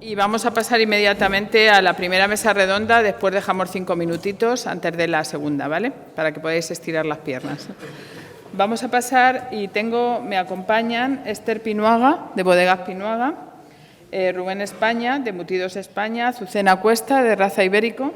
Y vamos a pasar inmediatamente a la primera mesa redonda, después dejamos 5 minutitos antes de la segunda, ¿vale? Para que podáis estirar las piernas. Vamos a pasar y me acompañan Esther Pinuaga, de Bodegas Pinuaga, Rubén España, de Embutidos España, Azucena Cuesta, de Raza Ibérico,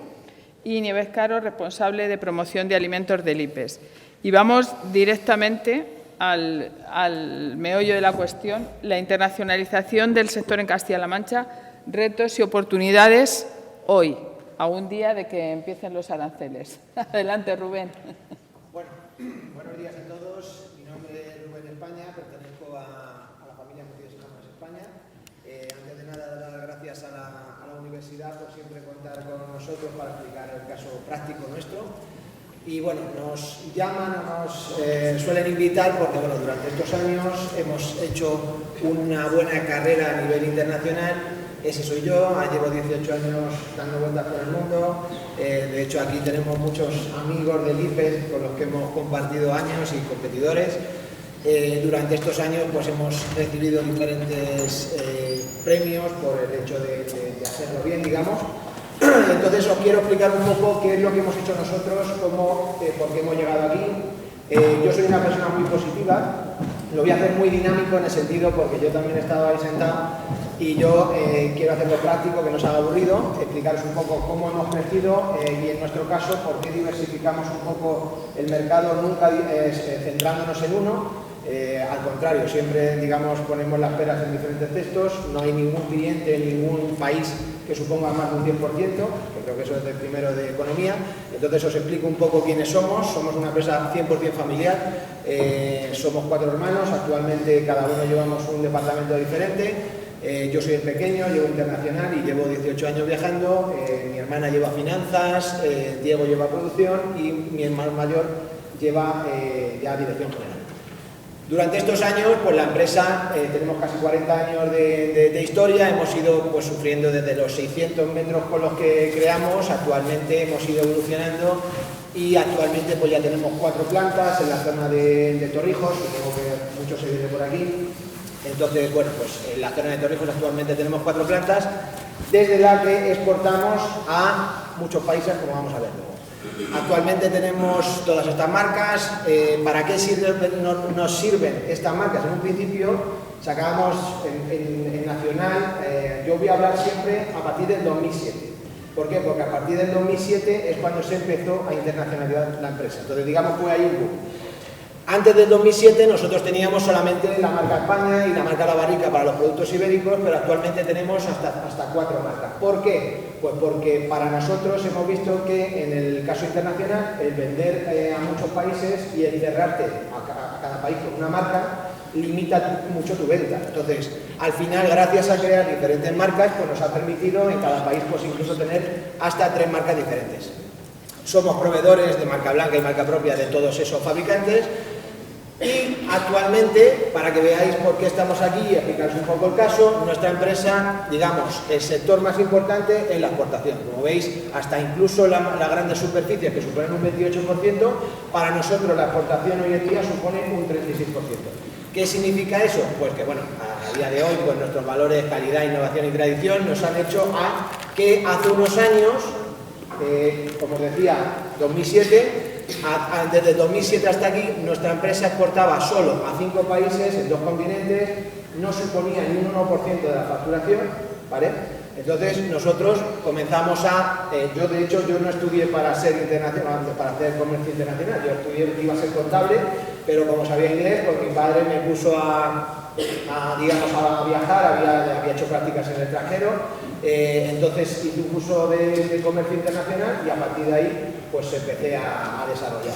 y Nieves Caro, responsable de promoción de alimentos del IPES. Y vamos directamente al meollo de la cuestión, la internacionalización del sector en Castilla-La Mancha, retos y oportunidades hoy, a un día de que empiecen los aranceles. Adelante, Rubén. Bueno, buenos días a todos. Mi nombre es Rubén España, pertenezco a la familia Embutidos España. Antes de nada, dar las gracias a la universidad por siempre contar con nosotros para explicar el caso práctico nuestro. Y bueno, nos llaman o nos suelen invitar porque bueno, durante estos años hemos hecho una buena carrera a nivel internacional. Ese soy yo, llevo 18 años dando vueltas por el mundo. De hecho, aquí tenemos muchos amigos del IPES con los que hemos compartido años y competidores. Durante estos años pues hemos recibido diferentes premios por el hecho de hacerlo bien, digamos. Entonces os quiero explicar un poco qué es lo que hemos hecho nosotros, por qué hemos llegado aquí. Yo soy una persona muy positiva, lo voy a hacer muy dinámico en el sentido porque yo también he estado ahí sentado y yo quiero hacerlo práctico, que no se haga aburrido, explicaros un poco cómo hemos crecido y en nuestro caso por qué diversificamos un poco el mercado, nunca centrándonos en uno. Al contrario, siempre digamos ponemos las peras en diferentes cestos, no hay ningún cliente en ningún país que suponga más de un 10%, que creo que eso es del primero de economía. Entonces os explico un poco quiénes somos. Somos una empresa 100% familiar, somos 4 hermanos, actualmente cada uno llevamos un departamento diferente. Yo soy el pequeño, llevo internacional y llevo 18 años viajando. Mi hermana lleva finanzas, Diego lleva producción y mi hermano mayor lleva ya dirección general. Durante estos años, pues la empresa, tenemos casi 40 años de historia, hemos ido pues, sufriendo desde los 600 metros con los que creamos, actualmente hemos ido evolucionando y actualmente pues ya tenemos 4 plantas en la zona de Torrijos, supongo que muchos se vienen por aquí. Entonces, bueno, pues en la zona de Torrijos actualmente tenemos 4 plantas, desde la que exportamos a muchos países, como vamos a ver luego. Actualmente tenemos todas estas marcas. ¿Para qué nos sirven estas marcas? En un principio sacábamos en Nacional, yo voy a hablar siempre a partir del 2007. ¿Por qué? Porque a partir del 2007 es cuando se empezó a internacionalizar la empresa. Entonces digamos que hay un boom. Antes del 2007 nosotros teníamos solamente la marca España y la marca La Barrica para los productos ibéricos, pero actualmente tenemos hasta 4 marcas. ¿Por qué? Pues porque para nosotros hemos visto que en el caso internacional el vender a muchos países y el cerrarte a cada país con una marca limita mucho tu venta. Entonces, al final, gracias a crear diferentes marcas, pues nos ha permitido en cada país pues incluso tener hasta 3 marcas diferentes. Somos proveedores de marca blanca y marca propia de todos esos fabricantes. Y actualmente, para que veáis por qué estamos aquí y explicaros un poco el caso, nuestra empresa, digamos, el sector más importante es la exportación. Como veis, hasta incluso las grandes superficies que suponen un 28%, para nosotros la exportación hoy en día supone un 36%. ¿Qué significa eso? Pues que, bueno, a día de hoy, pues nuestros valores, calidad, innovación y tradición nos han hecho a que hace unos años, como os decía, 2007, desde 2007 hasta aquí, nuestra empresa exportaba solo a 5 países, en 2 continentes, no suponía ni un 1% de la facturación, ¿vale? Entonces nosotros comenzamos yo de hecho yo no estudié para ser internacional, para hacer comercio internacional, yo estudié, iba a ser contable, pero como sabía inglés, pues mi padre me puso digamos, a viajar, había hecho prácticas en el extranjero, entonces hice un curso de comercio internacional y a partir de ahí pues empecé a desarrollar.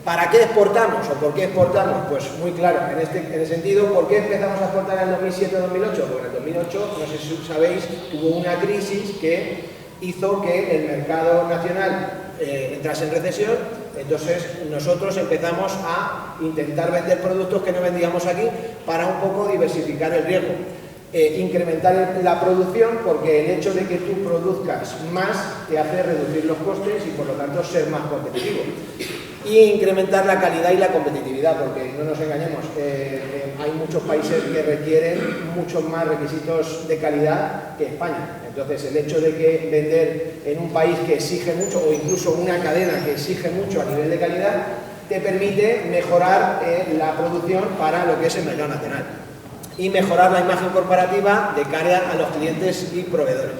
¿Para qué exportamos o por qué exportamos? Pues muy claro, en el sentido, ¿por qué empezamos a exportar en el 2007-2008? Porque en el 2008, no sé si sabéis, hubo una crisis que hizo que el mercado nacional entrase en recesión. Entonces nosotros empezamos a intentar vender productos que no vendíamos aquí para un poco diversificar el riesgo. Incrementar la producción, porque el hecho de que tú produzcas más te hace reducir los costes y por lo tanto ser más competitivo. y incrementar la calidad y la competitividad, porque no nos engañemos, hay muchos países que requieren muchos más requisitos de calidad que España. Entonces, el hecho de que vender en un país que exige mucho, o incluso una cadena que exige mucho a nivel de calidad, te permite mejorar la producción para lo que es el mercado nacional y mejorar la imagen corporativa de cara a los clientes y proveedores.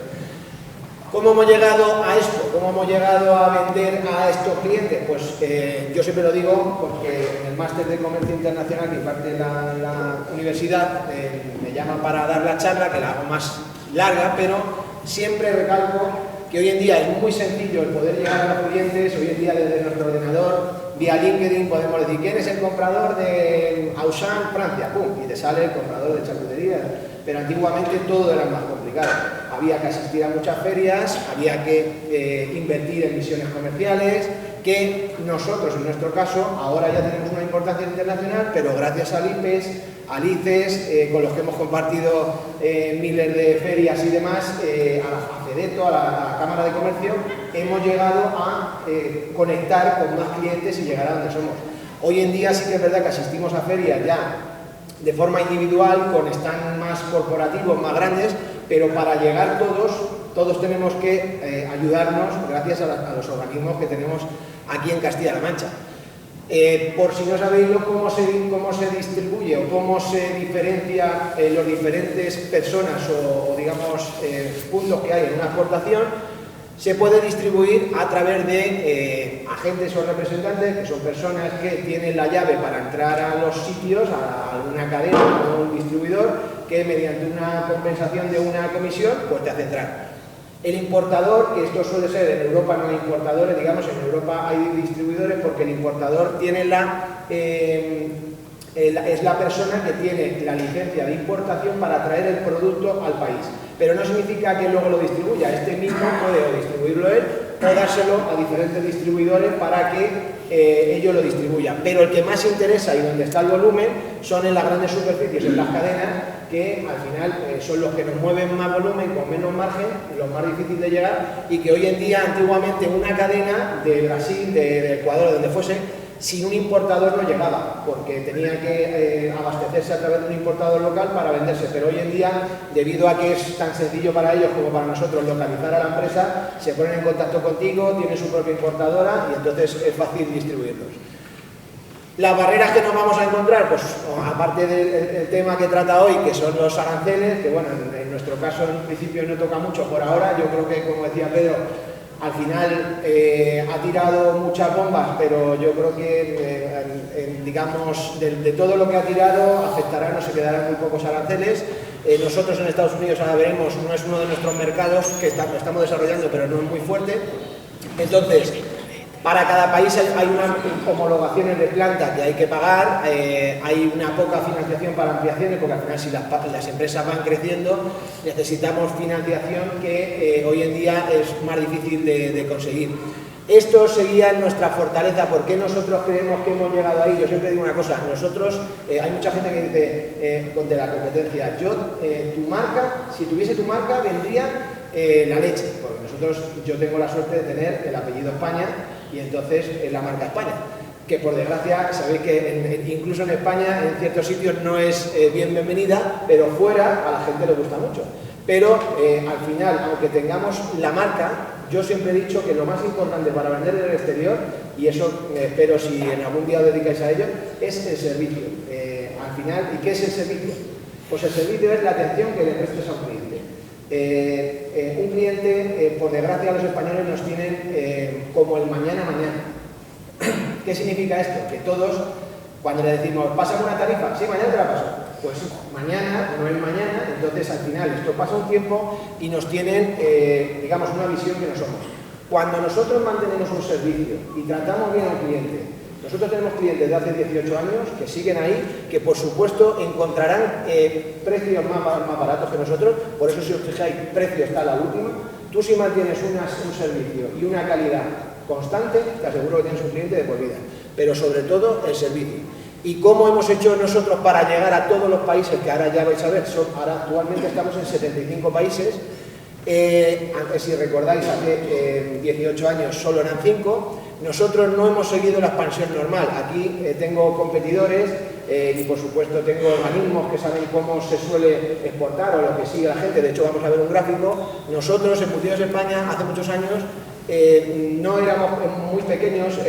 ¿Cómo hemos llegado a esto? ¿Cómo hemos llegado a vender a estos clientes? Pues yo siempre lo digo porque en el máster de comercio internacional que imparte la universidad me llaman para dar la charla, que la hago más larga, pero siempre recalco que hoy en día es muy sencillo el poder llegar a los clientes. Hoy en día desde nuestro ordenador, vía LinkedIn, podemos decir ¿quién es el comprador de Auchan, Francia? ¡Pum! Y te sale el comprador de charcutería. Pero antiguamente todo era más complicado. Había que asistir a muchas ferias, había que invertir en misiones comerciales, que nosotros, en nuestro caso, ahora ya tenemos una importancia internacional, pero gracias al IPES, al ICES, con los que hemos compartido miles de ferias y demás, a FEDETO, a la Cámara de Comercio, hemos llegado a conectar con más clientes y llegar a donde somos. Hoy en día sí que es verdad que asistimos a ferias ya de forma individual, con stand más corporativos, más grandes, pero para llegar todos tenemos que ayudarnos gracias a los organismos que tenemos aquí en Castilla-La Mancha. Por si no sabéis cómo se distribuye o cómo se diferencia los diferentes personas o digamos puntos que hay en una exportación, se puede distribuir a través de agentes o representantes, que son personas que tienen la llave para entrar a los sitios, a una cadena o a un distribuidor, que mediante una compensación de una comisión, pues te hace entrar. El importador, que esto suele ser, en Europa no hay importadores, digamos, en Europa hay distribuidores, porque el importador tiene es la persona que tiene la licencia de importación para traer el producto al país. Pero no significa que luego lo distribuya. Este mismo puede distribuirlo él o dárselo a diferentes distribuidores para que ellos lo distribuyan. Pero el que más interesa y donde está el volumen son en las grandes superficies, en las cadenas, que al final son los que nos mueven más volumen, con menos margen, los más difíciles de llegar, y que hoy en día, antiguamente, una cadena de Brasil, de Ecuador, de donde fuese, sin un importador no llegaba, porque tenía que abastecerse a través de un importador local para venderse. Pero hoy en día, debido a que es tan sencillo para ellos como para nosotros localizar a la empresa, se ponen en contacto contigo, tienen su propia importadora y entonces es fácil distribuirlos. Las barreras que nos vamos a encontrar, pues aparte del tema que trata hoy, que son los aranceles, que bueno, en nuestro caso en principio no toca mucho por ahora. Yo creo que, como decía Pedro, al final ha tirado muchas bombas, pero yo creo que, digamos, de todo lo que ha tirado, afectará, no se quedarán muy pocos aranceles. Nosotros en Estados Unidos, ahora veremos, no es uno de nuestros mercados, que estamos desarrollando, pero no es muy fuerte. Entonces, para cada país hay unas homologaciones de planta que hay que pagar, hay una poca financiación para ampliaciones, porque al final si las empresas van creciendo necesitamos financiación que hoy en día es más difícil de conseguir. Esto sería nuestra fortaleza. ¿Por qué nosotros creemos que hemos llegado ahí? Yo siempre digo una cosa, nosotros, hay mucha gente que dice de la competencia, tu marca, si tuviese tu marca vendría la leche, porque yo tengo la suerte de tener el apellido España y entonces la marca España, que por desgracia sabéis que incluso en España en ciertos sitios no es bienvenida, pero fuera a la gente le gusta mucho. Pero al final, aunque tengamos la marca, yo siempre he dicho que lo más importante para vender en el exterior, y eso espero si en algún día os dedicáis a ello, es el servicio. Al final, ¿y qué es el servicio? Pues el servicio es la atención que le prestes a un cliente. Un cliente, por desgracia los españoles nos tienen como el mañana. ¿Qué significa esto? Que todos, cuando le decimos, pásame una tarifa, sí, mañana te la paso. Pues mañana no es mañana, entonces al final esto pasa un tiempo y nos tienen, digamos, una visión que no somos. Cuando nosotros mantenemos un servicio y tratamos bien al cliente, nosotros tenemos clientes de hace 18 años que siguen ahí, que por supuesto encontrarán precios más baratos que nosotros, por eso si os fijáis, precio está la última. Tú si mantienes un servicio y una calidad constante, te aseguro que tienes un cliente de por vida, pero sobre todo el servicio. ¿Y cómo hemos hecho nosotros para llegar a todos los países que ahora ya vais a ver? Ahora actualmente estamos en 75 países, aunque si recordáis hace 18 años solo eran 5, Nosotros no hemos seguido la expansión normal. Aquí tengo competidores y por supuesto tengo organismos que saben cómo se suele exportar o lo que sigue la gente. De hecho, vamos a ver un gráfico. Nosotros, Embutidos España, hace muchos años no éramos muy pequeños,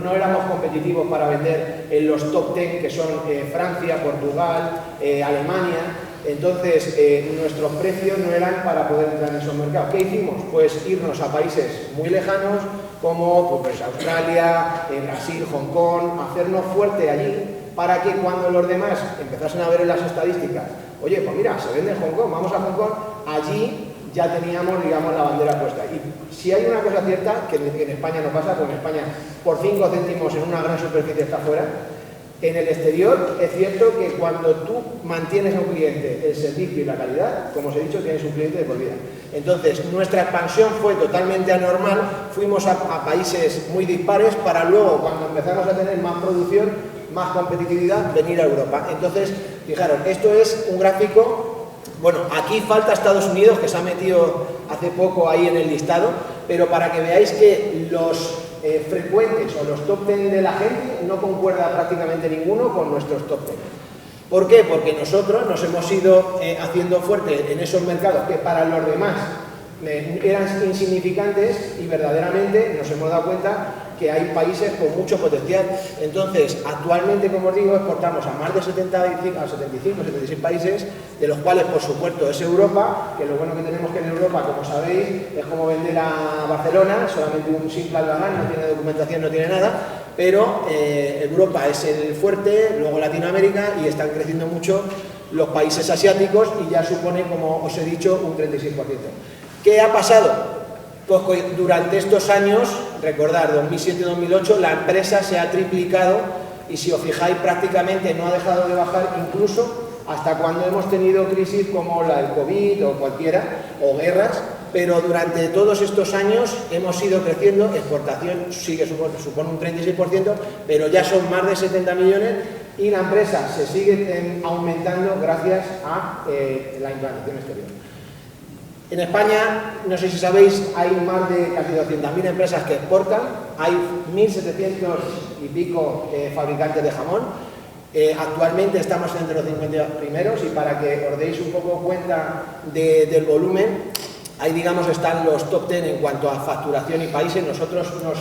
no éramos competitivos para vender en los top 10 que son Francia, Portugal, Alemania. Entonces, nuestros precios no eran para poder entrar en esos mercados. ¿Qué hicimos? Pues irnos a países muy lejanos como pues, Australia, Brasil, Hong Kong, hacernos fuerte allí para que cuando los demás empezasen a ver en las estadísticas, oye, pues mira, se vende en Hong Kong, vamos a Hong Kong, allí ya teníamos, digamos, la bandera puesta. Y si hay una cosa cierta, que en España no pasa, porque en España por 5 céntimos en una gran superficie está fuera, en el exterior es cierto que cuando tú mantienes a un cliente el servicio y la calidad, como os he dicho, tienes un cliente de por vida. Entonces, nuestra expansión fue totalmente anormal, fuimos a países muy dispares para luego, cuando empezamos a tener más producción, más competitividad, venir a Europa. Entonces, fijaros, esto es un gráfico. Bueno, aquí falta Estados Unidos, que se ha metido hace poco ahí en el listado, pero para que veáis que los frecuentes o los top 10 de la gente no concuerda prácticamente ninguno con nuestros top 10. ¿Por qué? Porque nosotros nos hemos ido haciendo fuerte en esos mercados que para los demás eran insignificantes y verdaderamente nos hemos dado cuenta que hay países con mucho potencial. Entonces, actualmente, como os digo, exportamos a más de 76 países, de los cuales, por supuesto, es Europa, que lo bueno que tenemos que en Europa, como sabéis, es como vender a Barcelona, solamente un simple albarán, no tiene documentación, no tiene nada, pero Europa es el fuerte, luego Latinoamérica, y están creciendo mucho los países asiáticos y ya supone, como os he dicho, un 36%. ¿Qué ha pasado? Pues durante estos años, recordad, 2007-2008, la empresa se ha triplicado y si os fijáis prácticamente no ha dejado de bajar incluso hasta cuando hemos tenido crisis como la del COVID o cualquiera, o guerras, pero durante todos estos años hemos ido creciendo, exportación supone un 36%, pero ya son más de 70 millones y la empresa se sigue aumentando gracias a la implantación exterior. En España, no sé si sabéis, hay más de casi 200.000 empresas que exportan, hay 1.700 y pico fabricantes de jamón. Actualmente estamos entre los 50 primeros y para que os deis un poco cuenta del volumen, ahí digamos están los top 10 en cuanto a facturación y países. Nosotros nos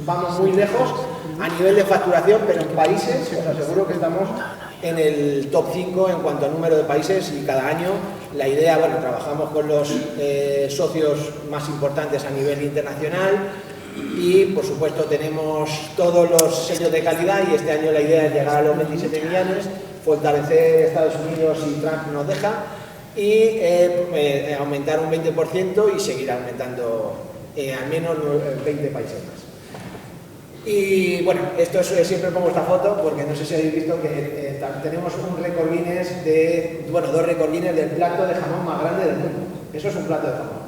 vamos muy lejos a nivel de facturación, pero en países os aseguro que estamos en el top 5 en cuanto a número de países y cada año la idea, bueno, trabajamos con los socios más importantes a nivel internacional y por supuesto tenemos todos los sellos de calidad y este año la idea es llegar a los 27 millones, fortalecer Estados Unidos si Trump nos deja y aumentar un 20% y seguir aumentando al menos 20 países más. Y bueno, esto es, siempre pongo esta foto porque no sé si habéis visto que tenemos un récord Guinness de, bueno, 2 récord Guinness del plato de jamón más grande del mundo. Eso es un plato de jamón.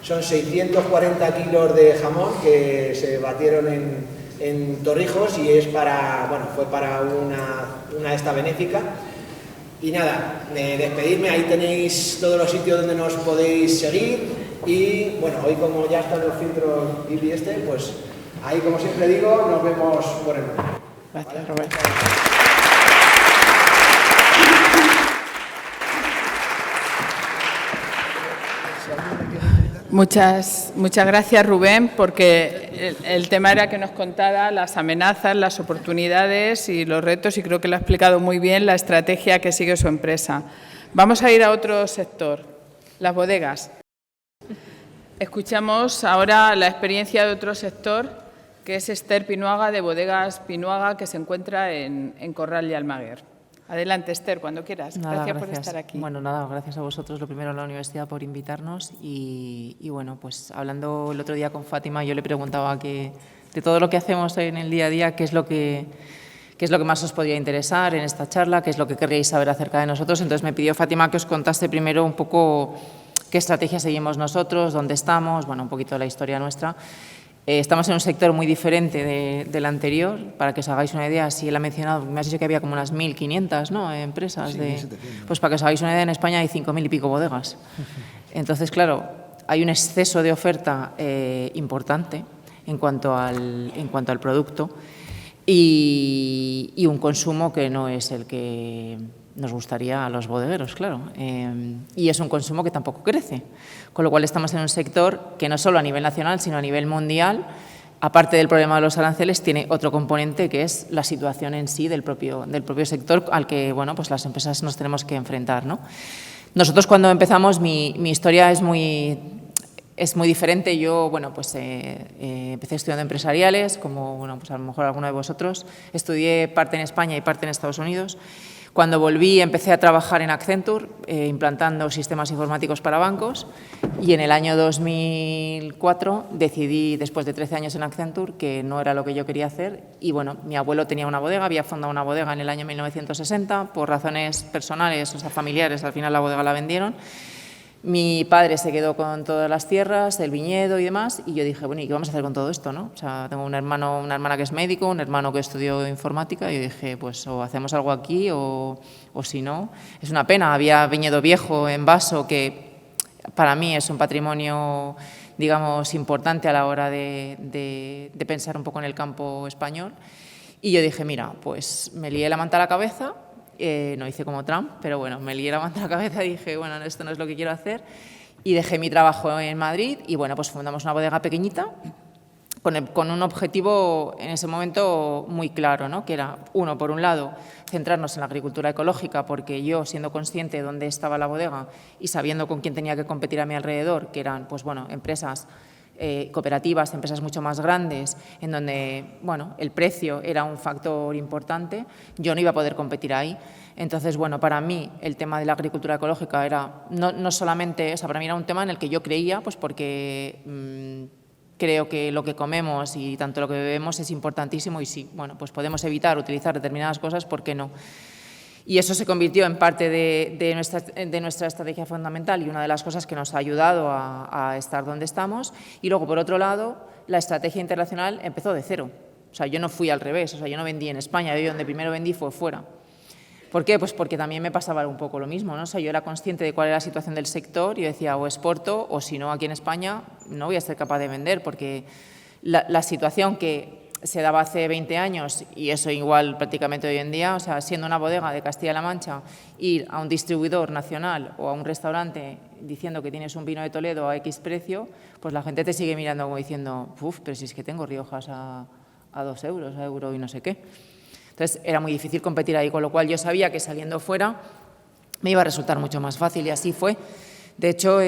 Son 640 kilos de jamón que se batieron en Torrijos y es para, bueno, fue para una esta benéfica. Y nada, despedirme, ahí tenéis todos los sitios donde nos podéis seguir y bueno, hoy como ya están los filtros y pues ahí, como siempre digo, nos vemos por el mundo. Gracias, Roberto. Muchas gracias, Rubén, porque el tema era que nos contara las amenazas, las oportunidades y los retos, y creo que lo ha explicado muy bien la estrategia que sigue su empresa. Vamos a ir a otro sector, las bodegas. Escuchamos ahora la experiencia de otro sector, que es Esther Pinuaga, de Bodegas Pinuaga, que se encuentra en Corral y Almaguer. Adelante, Esther, cuando quieras. Gracias por estar aquí. Bueno, nada, gracias a vosotros, lo primero a la universidad por invitarnos y bueno, pues hablando el otro día con Fátima, yo le preguntaba que de todo lo que hacemos en el día a día, qué es lo que más os podría interesar en esta charla, qué es lo que querríais saber acerca de nosotros. Entonces me pidió Fátima que os contase primero un poco qué estrategia seguimos nosotros, dónde estamos, bueno, un poquito la historia nuestra. Estamos en un sector muy diferente del anterior. Para que os hagáis una idea, si él ha mencionado, me has dicho que había como unas 1.500, ¿no?, empresas. Sí, pues para que os hagáis una idea, en España hay 5.000 y pico bodegas. Entonces, claro, hay un exceso de oferta importante en cuanto al producto y un consumo que no es el que nos gustaría a los bodegueros, claro. Y es un consumo que tampoco crece, con lo cual estamos en un sector que no solo a nivel nacional, sino a nivel mundial, aparte del problema de los aranceles, tiene otro componente que es la situación en sí del propio sector al que, bueno, pues las empresas nos tenemos que enfrentar, ¿no? Nosotros cuando empezamos, mi historia es muy diferente. Yo, bueno, pues empecé estudiando empresariales, como, bueno, pues a lo mejor alguno de vosotros. Estudié parte en España y parte en Estados Unidos. Cuando volví empecé a trabajar en Accenture, implantando sistemas informáticos para bancos, y en el año 2004 decidí, después de 13 años en Accenture, que no era lo que yo quería hacer. Y bueno, mi abuelo tenía una bodega, había fundado una bodega en el año 1960, por razones personales, o sea, familiares, al final la bodega la vendieron. Mi padre se quedó con todas las tierras, el viñedo y demás, y yo dije, bueno, ¿y qué vamos a hacer con todo esto, no? O sea, tengo un hermano, una hermana que es médico, un hermano que estudió informática, y yo dije, pues o hacemos algo aquí o si no. Es una pena, había viñedo viejo en Vaso, que para mí es un patrimonio, digamos, importante a la hora de pensar un poco en el campo español, y yo dije, mira, pues me lié la manta a la cabeza. No hice como Trump, pero bueno, me lié la manta a la cabeza y dije, bueno, esto no es lo que quiero hacer. Y dejé mi trabajo en Madrid y, bueno, pues fundamos una bodega pequeñita con un objetivo en ese momento muy claro, ¿no? Que era, uno, por un lado, centrarnos en la agricultura ecológica, porque yo, siendo consciente de dónde estaba la bodega y sabiendo con quién tenía que competir a mi alrededor, que eran, pues bueno, empresas cooperativas, empresas mucho más grandes, en donde, bueno, el precio era un factor importante, yo no iba a poder competir ahí. Entonces, bueno, para mí el tema de la agricultura ecológica era no solamente, o sea, para mí era un tema en el que yo creía, pues porque creo que lo que comemos y tanto lo que bebemos es importantísimo, y si, bueno, pues podemos evitar utilizar determinadas cosas, ¿por qué no? Y eso se convirtió en parte de nuestra estrategia fundamental y una de las cosas que nos ha ayudado a estar donde estamos. Y luego, por otro lado, la estrategia internacional empezó de cero. O sea, yo no fui al revés, o sea, yo no vendí en España, yo donde primero vendí fue fuera. ¿Por qué? Pues porque también me pasaba un poco lo mismo, ¿no? O sea, yo era consciente de cuál era la situación del sector y yo decía, o exporto, o si no, aquí en España no voy a ser capaz de vender, porque la situación que se daba hace 20 años, y eso igual prácticamente hoy en día, o sea, siendo una bodega de Castilla-La Mancha, ir a un distribuidor nacional o a un restaurante diciendo que tienes un vino de Toledo a X precio, pues la gente te sigue mirando como diciendo, uff, pero si es que tengo Riojas a 2 euros, a euro y no sé qué. Entonces, era muy difícil competir ahí, con lo cual yo sabía que saliendo fuera me iba a resultar mucho más fácil, y así fue. De hecho,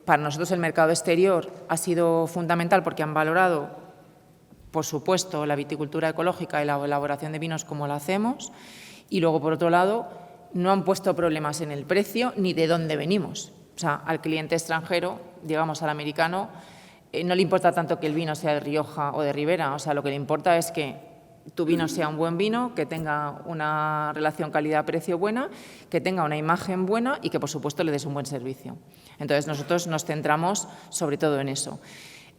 para nosotros el mercado exterior ha sido fundamental porque han valorado, por supuesto, la viticultura ecológica y la elaboración de vinos como la hacemos, y luego, por otro lado, no han puesto problemas en el precio ni de dónde venimos. O sea, al cliente extranjero, digamos al americano, no le importa tanto que el vino sea de Rioja o de Ribera, o sea, lo que le importa es que tu vino sea un buen vino, que tenga una relación calidad-precio buena, que tenga una imagen buena y que, por supuesto, le des un buen servicio. Entonces, nosotros nos centramos sobre todo en eso.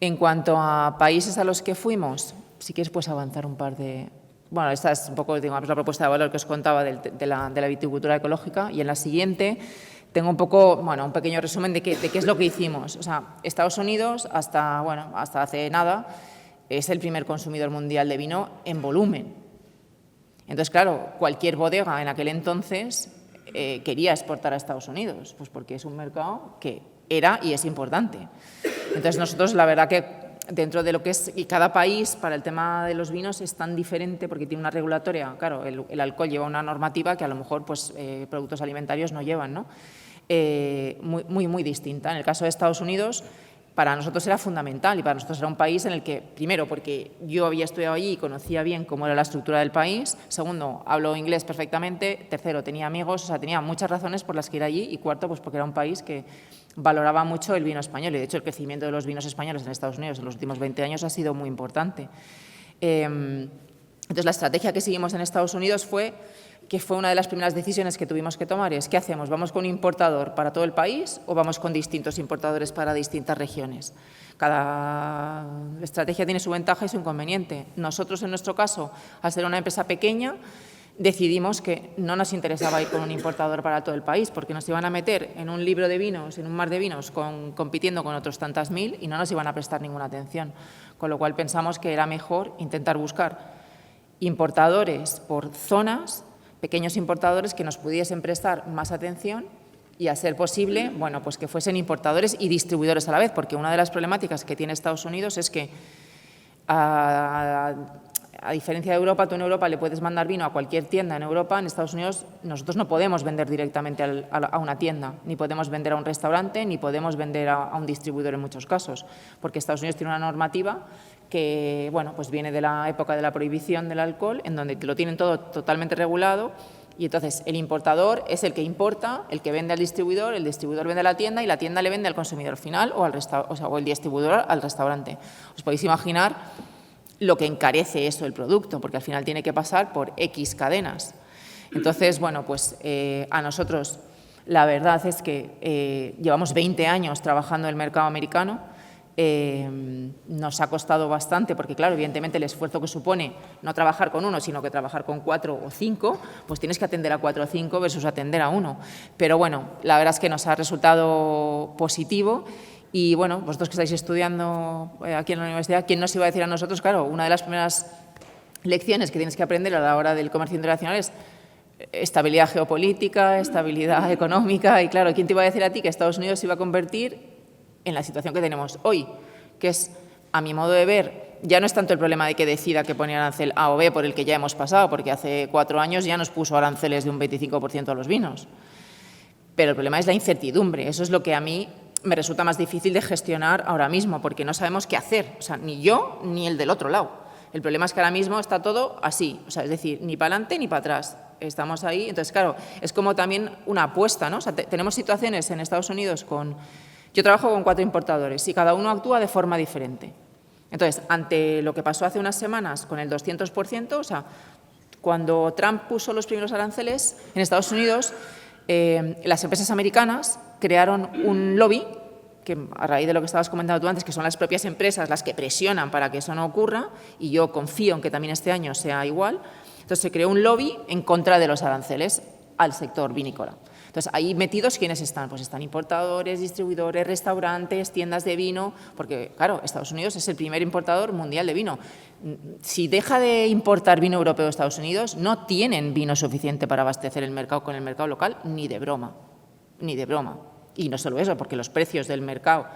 En cuanto a países a los que fuimos, si quieres puedes avanzar un par de... Bueno, esta es un poco, digamos, la propuesta de valor que os contaba de la viticultura ecológica, y en la siguiente tengo un poco, bueno, un pequeño resumen de qué es lo que hicimos. O sea, Estados Unidos, hasta hace nada, es el primer consumidor mundial de vino en volumen. Entonces, claro, cualquier bodega en aquel entonces quería exportar a Estados Unidos, pues porque es un mercado que era y es importante. Entonces, nosotros, la verdad que dentro de lo que es, y cada país para el tema de los vinos es tan diferente porque tiene una regulatoria, claro, el alcohol lleva una normativa que a lo mejor pues, productos alimentarios no llevan, ¿no? Muy distinta. En el caso de Estados Unidos, para nosotros era fundamental, y para nosotros era un país en el que, primero, porque yo había estudiado allí y conocía bien cómo era la estructura del país; segundo, hablo inglés perfectamente; tercero, tenía amigos, o sea, tenía muchas razones por las que ir allí; y cuarto, pues porque era un país que valoraba mucho el vino español, y de hecho el crecimiento de los vinos españoles en Estados Unidos en los últimos 20 años ha sido muy importante. Entonces, la estrategia que seguimos en Estados Unidos fue una de las primeras decisiones que tuvimos que tomar, es ¿qué hacemos? ¿Vamos con un importador para todo el país o vamos con distintos importadores para distintas regiones? Cada estrategia tiene su ventaja y su inconveniente. Nosotros, en nuestro caso, al ser una empresa pequeña, decidimos que no nos interesaba ir con un importador para todo el país, porque nos iban a meter en un libro de vinos, en un mar de vinos, compitiendo con otros tantas mil, y no nos iban a prestar ninguna atención. con lo cual pensamos que era mejor intentar buscar importadores por zonas, pequeños importadores que nos pudiesen prestar más atención y, a ser posible, bueno, pues que fuesen importadores y distribuidores a la vez, porque una de las problemáticas que tiene Estados Unidos es que, a diferencia de Europa, tú en Europa le puedes mandar vino a cualquier tienda en Europa. En Estados Unidos nosotros no podemos vender directamente a una tienda, ni podemos vender a un restaurante, ni podemos vender a un distribuidor en muchos casos, porque Estados Unidos tiene una normativa que, bueno, pues viene de la época de la prohibición del alcohol, en donde lo tienen todo totalmente regulado, y entonces el importador es el que importa, el que vende al distribuidor, el distribuidor vende a la tienda y la tienda le vende al consumidor final o el distribuidor al restaurante. Os podéis imaginar lo que encarece eso el producto, porque al final tiene que pasar por X cadenas. Entonces, bueno, pues a nosotros la verdad es que llevamos 20 años trabajando en el mercado americano. Nos ha costado bastante porque, claro, evidentemente el esfuerzo que supone no trabajar con uno, sino que trabajar con 4 o 5, pues tienes que atender a 4 o 5 versus atender a uno. Pero bueno, la verdad es que nos ha resultado positivo. Y bueno, vosotros que estáis estudiando aquí en la universidad, ¿quién nos iba a decir a nosotros? Claro, una de las primeras lecciones que tienes que aprender a la hora del comercio internacional es estabilidad geopolítica, estabilidad económica. Y claro, ¿quién te iba a decir a ti que Estados Unidos se iba a convertir en la situación que tenemos hoy? Que es, a mi modo de ver, ya no es tanto el problema de que decida que pone arancel A o B, por el que ya hemos pasado, porque hace 4 años ya nos puso aranceles de un 25% a los vinos. Pero el problema es la incertidumbre. Eso es lo que a mí me resulta más difícil de gestionar ahora mismo, porque no sabemos qué hacer, o sea, ni yo ni el del otro lado. El problema es que ahora mismo está todo así, o sea, es decir, ni para adelante ni para atrás. Estamos ahí, entonces, claro, es como también una apuesta, ¿no? O sea, tenemos situaciones en Estados Unidos con... Yo trabajo con 4 importadores y cada uno actúa de forma diferente. Entonces, ante lo que pasó hace unas semanas con el 200%, o sea, cuando Trump puso los primeros aranceles en Estados Unidos, las empresas americanas crearon un lobby, que a raíz de lo que estabas comentando tú antes, que son las propias empresas las que presionan para que eso no ocurra, y yo confío en que también este año sea igual. Entonces se creó un lobby en contra de los aranceles al sector vinícola. Entonces, ahí metidos, ¿quiénes están? Pues están importadores, distribuidores, restaurantes, tiendas de vino, porque, claro, Estados Unidos es el primer importador mundial de vino. Si deja de importar vino europeo a Estados Unidos, no tienen vino suficiente para abastecer el mercado con el mercado local, ni de broma, ni de broma. Y no solo eso, porque los precios del mercado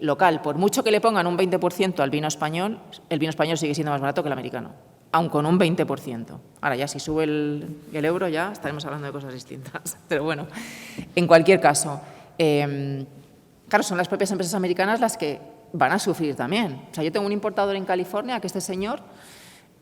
local, por mucho que le pongan un 20% al vino español, el vino español sigue siendo más barato que el americano, aun con un 20%. Ahora ya, si sube el euro, ya estaremos hablando de cosas distintas. Pero bueno, en cualquier caso, claro, son las propias empresas americanas las que van a sufrir también. O sea, yo tengo un importador en California, que este señor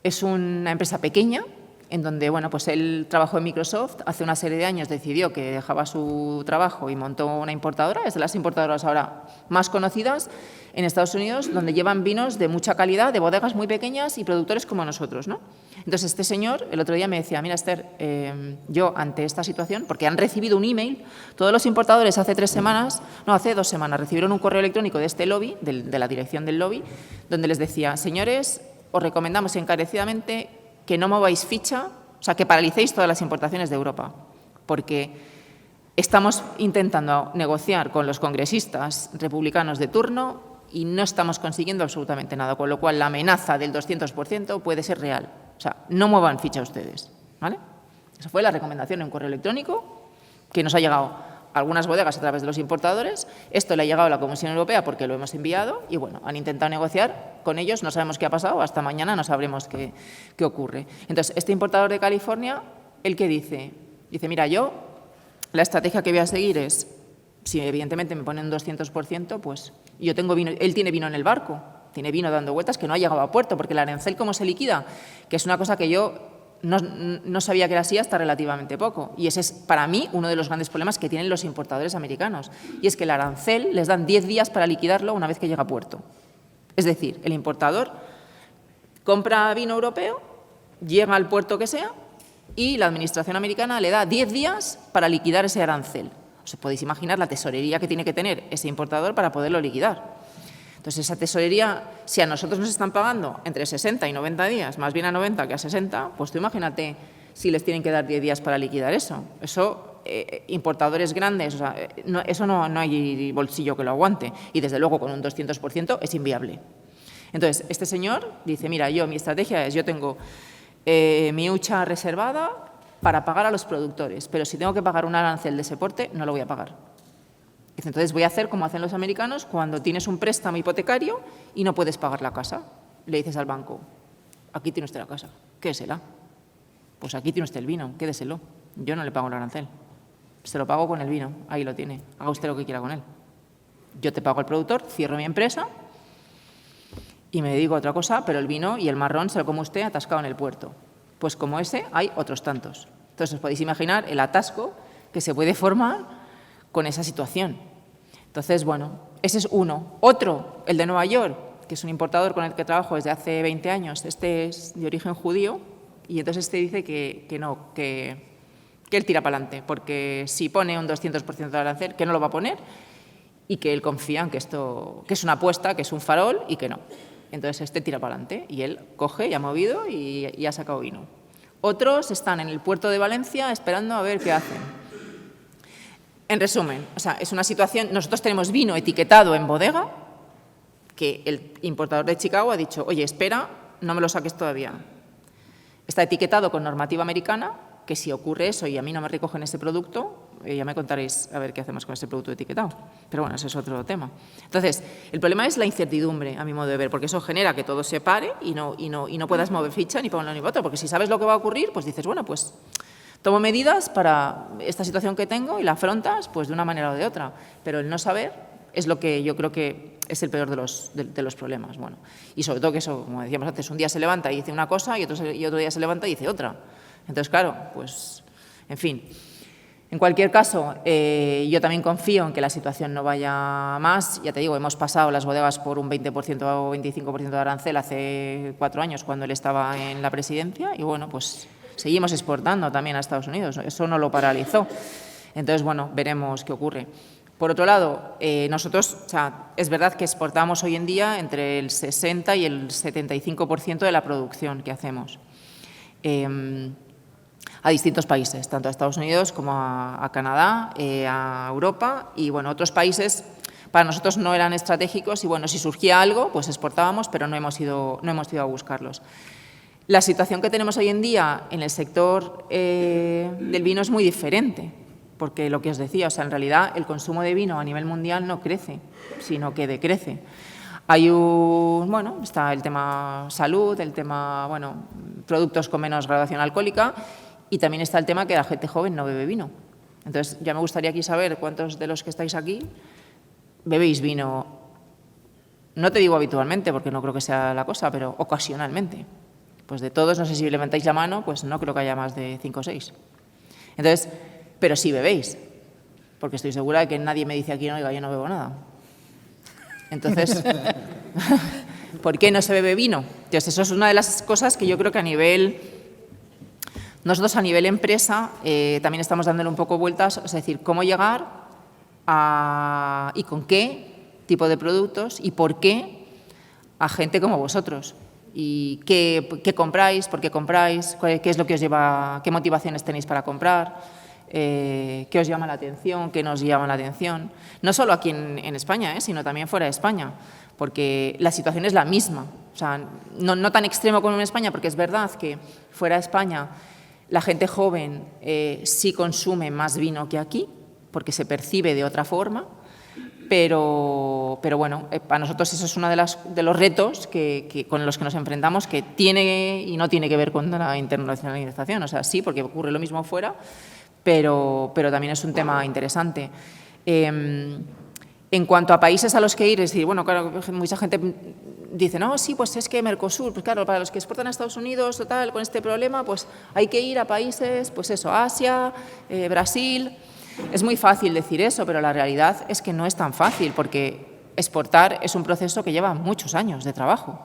es una empresa pequeña, en donde, bueno, pues él trabajó en Microsoft, hace una serie de años decidió que dejaba su trabajo y montó una importadora, es de las importadoras ahora más conocidas en Estados Unidos, donde llevan vinos de mucha calidad, de bodegas muy pequeñas y productores como nosotros, ¿no? Entonces, este señor el otro día me decía, mira, Esther, yo ante esta situación, porque han recibido un email, todos los importadores hace 2 semanas, recibieron un correo electrónico de este lobby, de la dirección del lobby, donde les decía, señores, os recomendamos encarecidamente que no mováis ficha, o sea, que paralicéis todas las importaciones de Europa, porque estamos intentando negociar con los congresistas republicanos de turno y no estamos consiguiendo absolutamente nada, con lo cual la amenaza del 200% puede ser real. O sea, no muevan ficha ustedes, ¿vale? Esa fue la recomendación en un correo electrónico que nos ha llegado a algunas bodegas a través de los importadores. Esto le ha llegado a la Comisión Europea porque lo hemos enviado y, bueno, han intentado negociar con ellos. No sabemos qué ha pasado, hasta mañana no sabremos qué ocurre. Entonces, este importador de California, ¿el qué dice? Dice, mira, yo la estrategia que voy a seguir es, si evidentemente me ponen un 200%, pues yo tengo vino, él tiene vino en el barco, tiene vino dando vueltas que no ha llegado a puerto, porque el arancel, ¿cómo se liquida? Que es una cosa que yo no sabía que era así hasta relativamente poco. Y ese es, para mí, uno de los grandes problemas que tienen los importadores americanos. Y es que el arancel les dan 10 días para liquidarlo una vez que llega a puerto. Es decir, el importador compra vino europeo, llega al puerto que sea, y la administración americana le da 10 días para liquidar ese arancel. Os podéis imaginar la tesorería que tiene que tener ese importador para poderlo liquidar. Entonces, esa tesorería, si a nosotros nos están pagando entre 60 y 90 días, más bien a 90 que a 60, pues tú imagínate si les tienen que dar 10 días para liquidar eso. Eso importadores grandes, o sea, eso no hay bolsillo que lo aguante. Y desde luego con un 200% es inviable. Entonces, este señor dice, mira, mi estrategia es, yo tengo mi hucha reservada para pagar a los productores, pero si tengo que pagar un arancel de ese porte, no lo voy a pagar. Dice, entonces voy a hacer como hacen los americanos cuando tienes un préstamo hipotecario y no puedes pagar la casa. Le dices al banco, aquí tiene usted la casa, quédesela. Pues aquí tiene usted el vino, quédeselo. Yo no le pago el arancel, se lo pago con el vino, ahí lo tiene, haga usted lo que quiera con él. Yo te pago el productor, cierro mi empresa y me dedico a otra cosa, pero el vino y el marrón se lo come usted atascado en el puerto. Pues como ese hay otros tantos. Entonces os podéis imaginar el atasco que se puede formar con esa situación. Entonces, bueno, ese es uno. Otro, el de Nueva York, que es un importador con el que trabajo desde hace 20 años. Este es de origen judío y entonces este dice que él tira para adelante, porque si pone un 200% de arancel, que no lo va a poner y que él confía en que esto, que es una apuesta, que es un farol y que no. Entonces este tira para adelante y él coge y ha movido y ha sacado vino. Otros están en el puerto de Valencia esperando a ver qué hacen. En resumen, o sea, es una situación, nosotros tenemos vino etiquetado en bodega, que el importador de Chicago ha dicho, oye, espera, no me lo saques todavía. Está etiquetado con normativa americana, que si ocurre eso y a mí no me recogen ese producto, ya me contaréis a ver qué hacemos con ese producto etiquetado. Pero bueno, ese es otro tema. Entonces, el problema es la incertidumbre, a mi modo de ver, porque eso genera que todo se pare y no puedas mover ficha ni para un lado ni para otro, porque si sabes lo que va a ocurrir, pues dices, bueno, pues tomo medidas para esta situación que tengo y la afrontas pues de una manera o de otra. Pero el no saber es lo que yo creo que es el peor de los problemas. Bueno, y sobre todo que eso, como decíamos antes, un día se levanta y dice una cosa y otro día se levanta y dice otra. Entonces, claro, pues, en fin. En cualquier caso, yo también confío en que la situación no vaya más. Ya te digo, hemos pasado las bodegas por un 20% o 25% de arancel hace 4 años cuando él estaba en la presidencia y, bueno, pues seguimos exportando también a Estados Unidos. Eso no lo paralizó. Entonces, bueno, veremos qué ocurre. Por otro lado, nosotros, o sea, es verdad que exportamos hoy en día entre el 60 y el 75% de la producción que hacemos. A distintos países, tanto a Estados Unidos como a Canadá, a Europa y, bueno, otros países para nosotros no eran estratégicos y, bueno, si surgía algo, pues exportábamos, pero no hemos ido a buscarlos. La situación que tenemos hoy en día en el sector del vino es muy diferente, porque lo que os decía, o sea, en realidad el consumo de vino a nivel mundial no crece, sino que decrece. Bueno, está el tema salud, el tema, bueno, productos con menos graduación alcohólica y también está el tema que la gente joven no bebe vino. Entonces, ya me gustaría aquí saber cuántos de los que estáis aquí bebéis vino, no te digo habitualmente, porque no creo que sea la cosa, pero ocasionalmente. Pues de todos, no sé si levantáis la mano, pues no creo que haya más de 5 o 6. Entonces, pero sí bebéis, porque estoy segura de que nadie me dice aquí, no, oiga, yo no bebo nada. Entonces, ¿por qué no se bebe vino? Entonces, eso es una de las cosas que yo creo que nosotros a nivel empresa también estamos dándole un poco vueltas, es decir, cómo llegar y con qué tipo de productos y por qué a gente como vosotros. Y qué compráis, por qué compráis, qué es lo que os lleva, qué motivaciones tenéis para comprar, qué os llama la atención, qué nos llama la atención. No solo aquí en España, sino también fuera de España, porque la situación es la misma. O sea, no tan extremo como en España, porque es verdad que fuera de España la gente joven sí consume más vino que aquí, porque se percibe de otra forma, pero bueno, para nosotros eso es uno de los retos con los que nos enfrentamos, que tiene y no tiene que ver con la internacionalización. O sea, sí, porque ocurre lo mismo fuera, pero también es un tema interesante. En cuanto a países a los que ir, es decir, bueno, claro, mucha gente dice, no, sí, pues es que Mercosur, pues claro, para los que exportan a Estados Unidos, total, con este problema, pues hay que ir a países, pues eso, Asia, Brasil. Es muy fácil decir eso, pero la realidad es que no es tan fácil, porque exportar es un proceso que lleva muchos años de trabajo.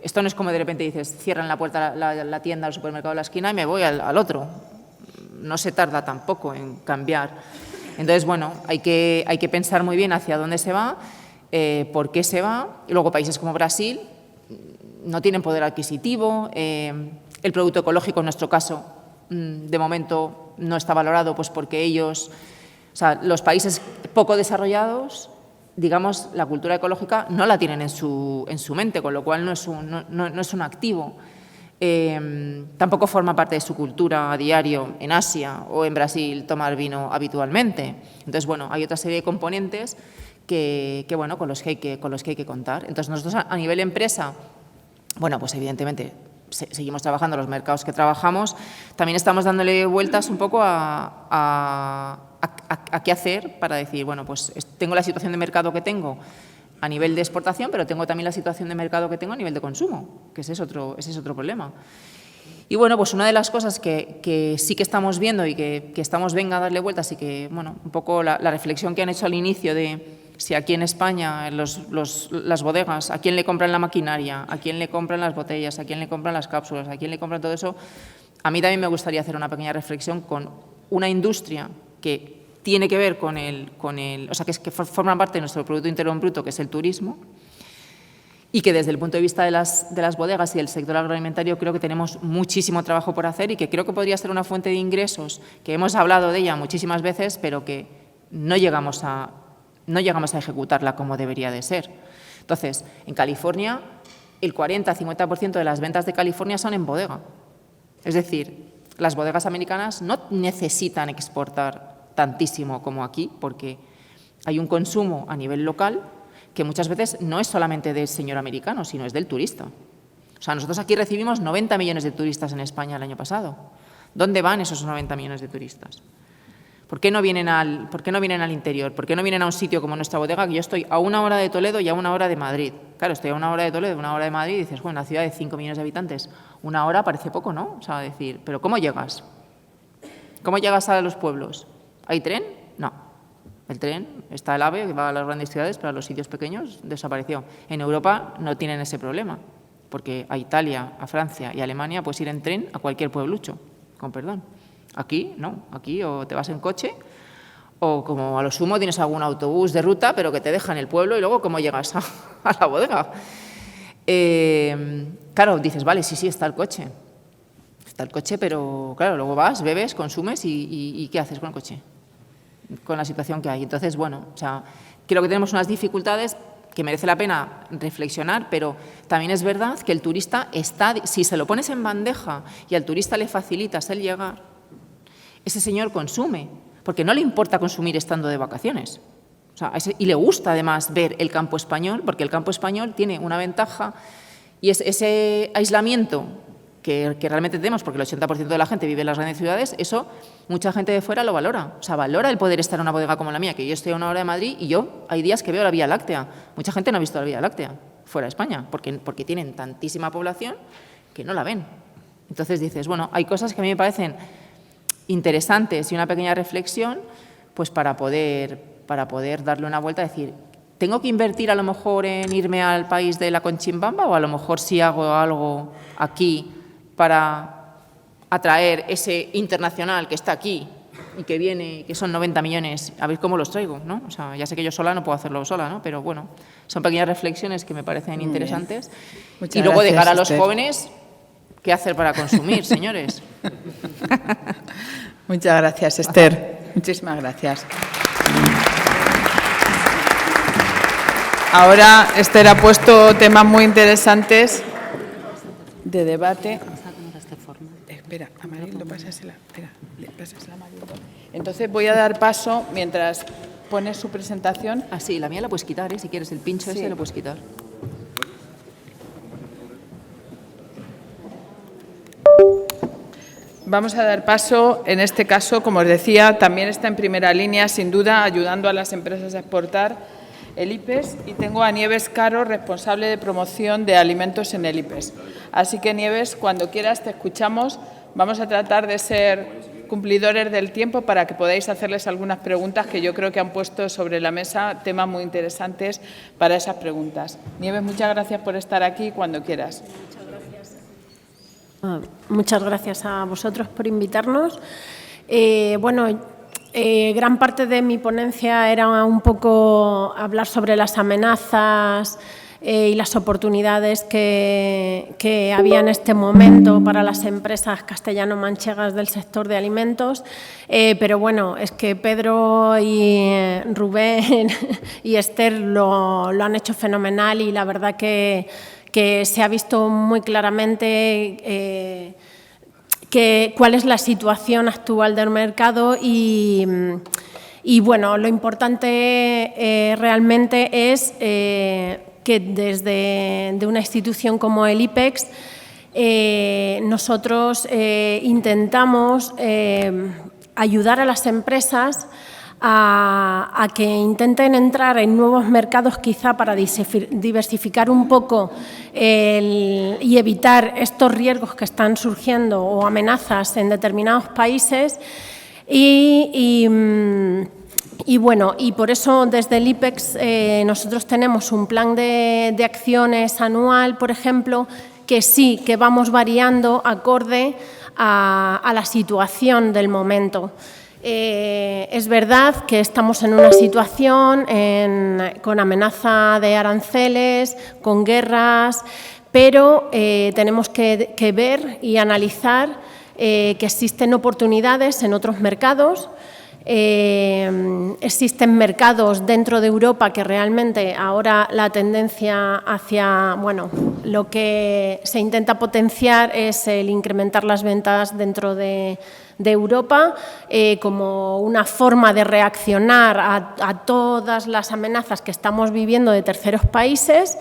Esto no es como de repente dices, cierran la puerta, la tienda, el supermercado de la esquina y me voy al otro. No se tarda tampoco en cambiar. Entonces, bueno, hay que pensar muy bien hacia dónde se va, por qué se va. Y luego países como Brasil no tienen poder adquisitivo. El producto ecológico, en nuestro caso, de momento no está valorado, pues porque ellos, o sea, los países poco desarrollados, digamos, la cultura ecológica no la tienen en su mente, con lo cual no es un activo. Tampoco forma parte de su cultura a diario en Asia o en Brasil tomar vino habitualmente. Entonces, bueno, hay otra serie de componentes bueno, con los que hay que contar. Entonces, nosotros a nivel empresa, bueno, pues evidentemente seguimos trabajando los mercados que trabajamos, también estamos dándole vueltas un poco a qué hacer para decir, bueno, pues tengo la situación de mercado que tengo a nivel de exportación, pero tengo también la situación de mercado que tengo a nivel de consumo, que ese es otro problema. Y bueno, pues una de las cosas que sí que estamos viendo y que estamos a darle vueltas y que, bueno, un poco la reflexión que han hecho al inicio de si aquí en España las bodegas, a quién le compran la maquinaria, a quién le compran las botellas, a quién le compran las cápsulas, a quién le compran todo eso, a mí también me gustaría hacer una pequeña reflexión con una industria que tiene que ver con o sea, que forma parte de nuestro Producto Interior Bruto, que es el turismo, y que desde el punto de vista de las bodegas y del sector agroalimentario creo que tenemos muchísimo trabajo por hacer y que creo que podría ser una fuente de ingresos, que hemos hablado de ella muchísimas veces, pero que no llegamos a ejecutarla como debería de ser. Entonces, en California, el 40-50% de las ventas de California son en bodega. Es decir, las bodegas americanas no necesitan exportar tantísimo como aquí, porque hay un consumo a nivel local que muchas veces no es solamente del señor americano, sino es del turista. O sea, nosotros aquí recibimos 90 millones de turistas en España el año pasado. ¿Dónde van esos 90 millones de turistas? ¿Por qué no vienen al interior? ¿Por qué no vienen a un sitio como nuestra bodega, que yo estoy a 1 hora de Toledo y a 1 hora de Madrid? Claro, estoy a 1 hora de Toledo, 1 hora de Madrid, y dices, bueno, una ciudad de 5 millones de habitantes, 1 hora parece poco, ¿no? O sea, decir, ¿pero cómo llegas? ¿Cómo llegas a los pueblos? ¿Hay tren? No. El tren, está el AVE, que va a las grandes ciudades, pero a los sitios pequeños desapareció. En Europa no tienen ese problema, porque a Italia, a Francia y a Alemania puedes ir en tren a cualquier pueblucho, con perdón. Aquí no, aquí o te vas en coche o como a lo sumo tienes algún autobús de ruta, pero que te deja en el pueblo y luego cómo llegas a la bodega. Claro, dices, vale, sí, está el coche. Está el coche, pero claro, luego vas, bebes, consumes y ¿qué haces con el coche? Con la situación que hay. Entonces, bueno, o sea, creo que tenemos unas dificultades que merece la pena reflexionar, pero también es verdad que el turista si se lo pones en bandeja y al turista le facilitas el llegar, ese señor consume, porque no le importa consumir estando de vacaciones. O sea, y le gusta además ver el campo español, porque el campo español tiene una ventaja y es ese aislamiento que realmente tenemos, porque el 80% de la gente vive en las grandes ciudades, eso mucha gente de fuera lo valora. O sea, valora el poder estar en una bodega como la mía, que yo estoy a 1 hora de Madrid y yo hay días que veo la Vía Láctea. Mucha gente no ha visto la Vía Láctea fuera de España, porque tienen tantísima población que no la ven. Entonces dices, bueno, hay cosas que a mí me parecen interesantes y una pequeña reflexión, pues para poder darle una vuelta y decir, ¿tengo que invertir a lo mejor en irme al país de la Conchimbamba o a lo mejor sí hago algo aquí para atraer ese internacional que está aquí y que viene y que son 90 millones, a ver cómo los traigo, ¿no? O sea, ya sé que yo sola no puedo hacerlo sola, ¿no? Pero bueno, son pequeñas reflexiones que me parecen interesantes. Y luego de cara a los jóvenes, ¿qué hacer para consumir, señores? Muchas gracias, Esther. Muchísimas gracias. Ahora Esther ha puesto temas muy interesantes de debate. Espera, Amarildo, pásasela. Espera, pásasela, Amarildo. Entonces voy a dar paso mientras pones su presentación. Ah, sí, la mía la puedes quitar, ¿eh? Si quieres, el pincho ese lo puedes quitar. Vamos a dar paso, en este caso, como os decía, también está en primera línea, sin duda, ayudando a las empresas a exportar el IPES, y tengo a Nieves Caro, responsable de promoción de alimentos en el IPES. Así que, Nieves, cuando quieras te escuchamos. Vamos a tratar de ser cumplidores del tiempo para que podáis hacerles algunas preguntas que yo creo que han puesto sobre la mesa, temas muy interesantes para esas preguntas. Nieves, muchas gracias por estar aquí, cuando quieras. Muchas gracias a vosotros por invitarnos. Gran parte de mi ponencia era un poco hablar sobre las amenazas y las oportunidades que había en este momento para las empresas castellano-manchegas del sector de alimentos. Pero bueno, es que Pedro y Rubén y Esther lo han hecho fenomenal y la verdad que se ha visto muy claramente cuál es la situación actual del mercado y bueno, lo importante realmente es que desde una institución como el IPEX nosotros intentamos ayudar a las empresas a que intenten entrar en nuevos mercados quizá para diversificar un poco y evitar estos riesgos que están surgiendo o amenazas en determinados países y bueno, y por eso desde el IPEX nosotros tenemos un plan de acciones anual, por ejemplo, que sí, que vamos variando acorde a la situación del momento. Es verdad que estamos en una situación con amenaza de aranceles, con guerras, pero tenemos que ver y analizar que existen oportunidades en otros mercados. Existen mercados dentro de Europa que realmente ahora la tendencia hacia, bueno, lo que se intenta potenciar es el incrementar las ventas dentro de Europa como una forma de reaccionar a todas las amenazas que estamos viviendo de terceros países.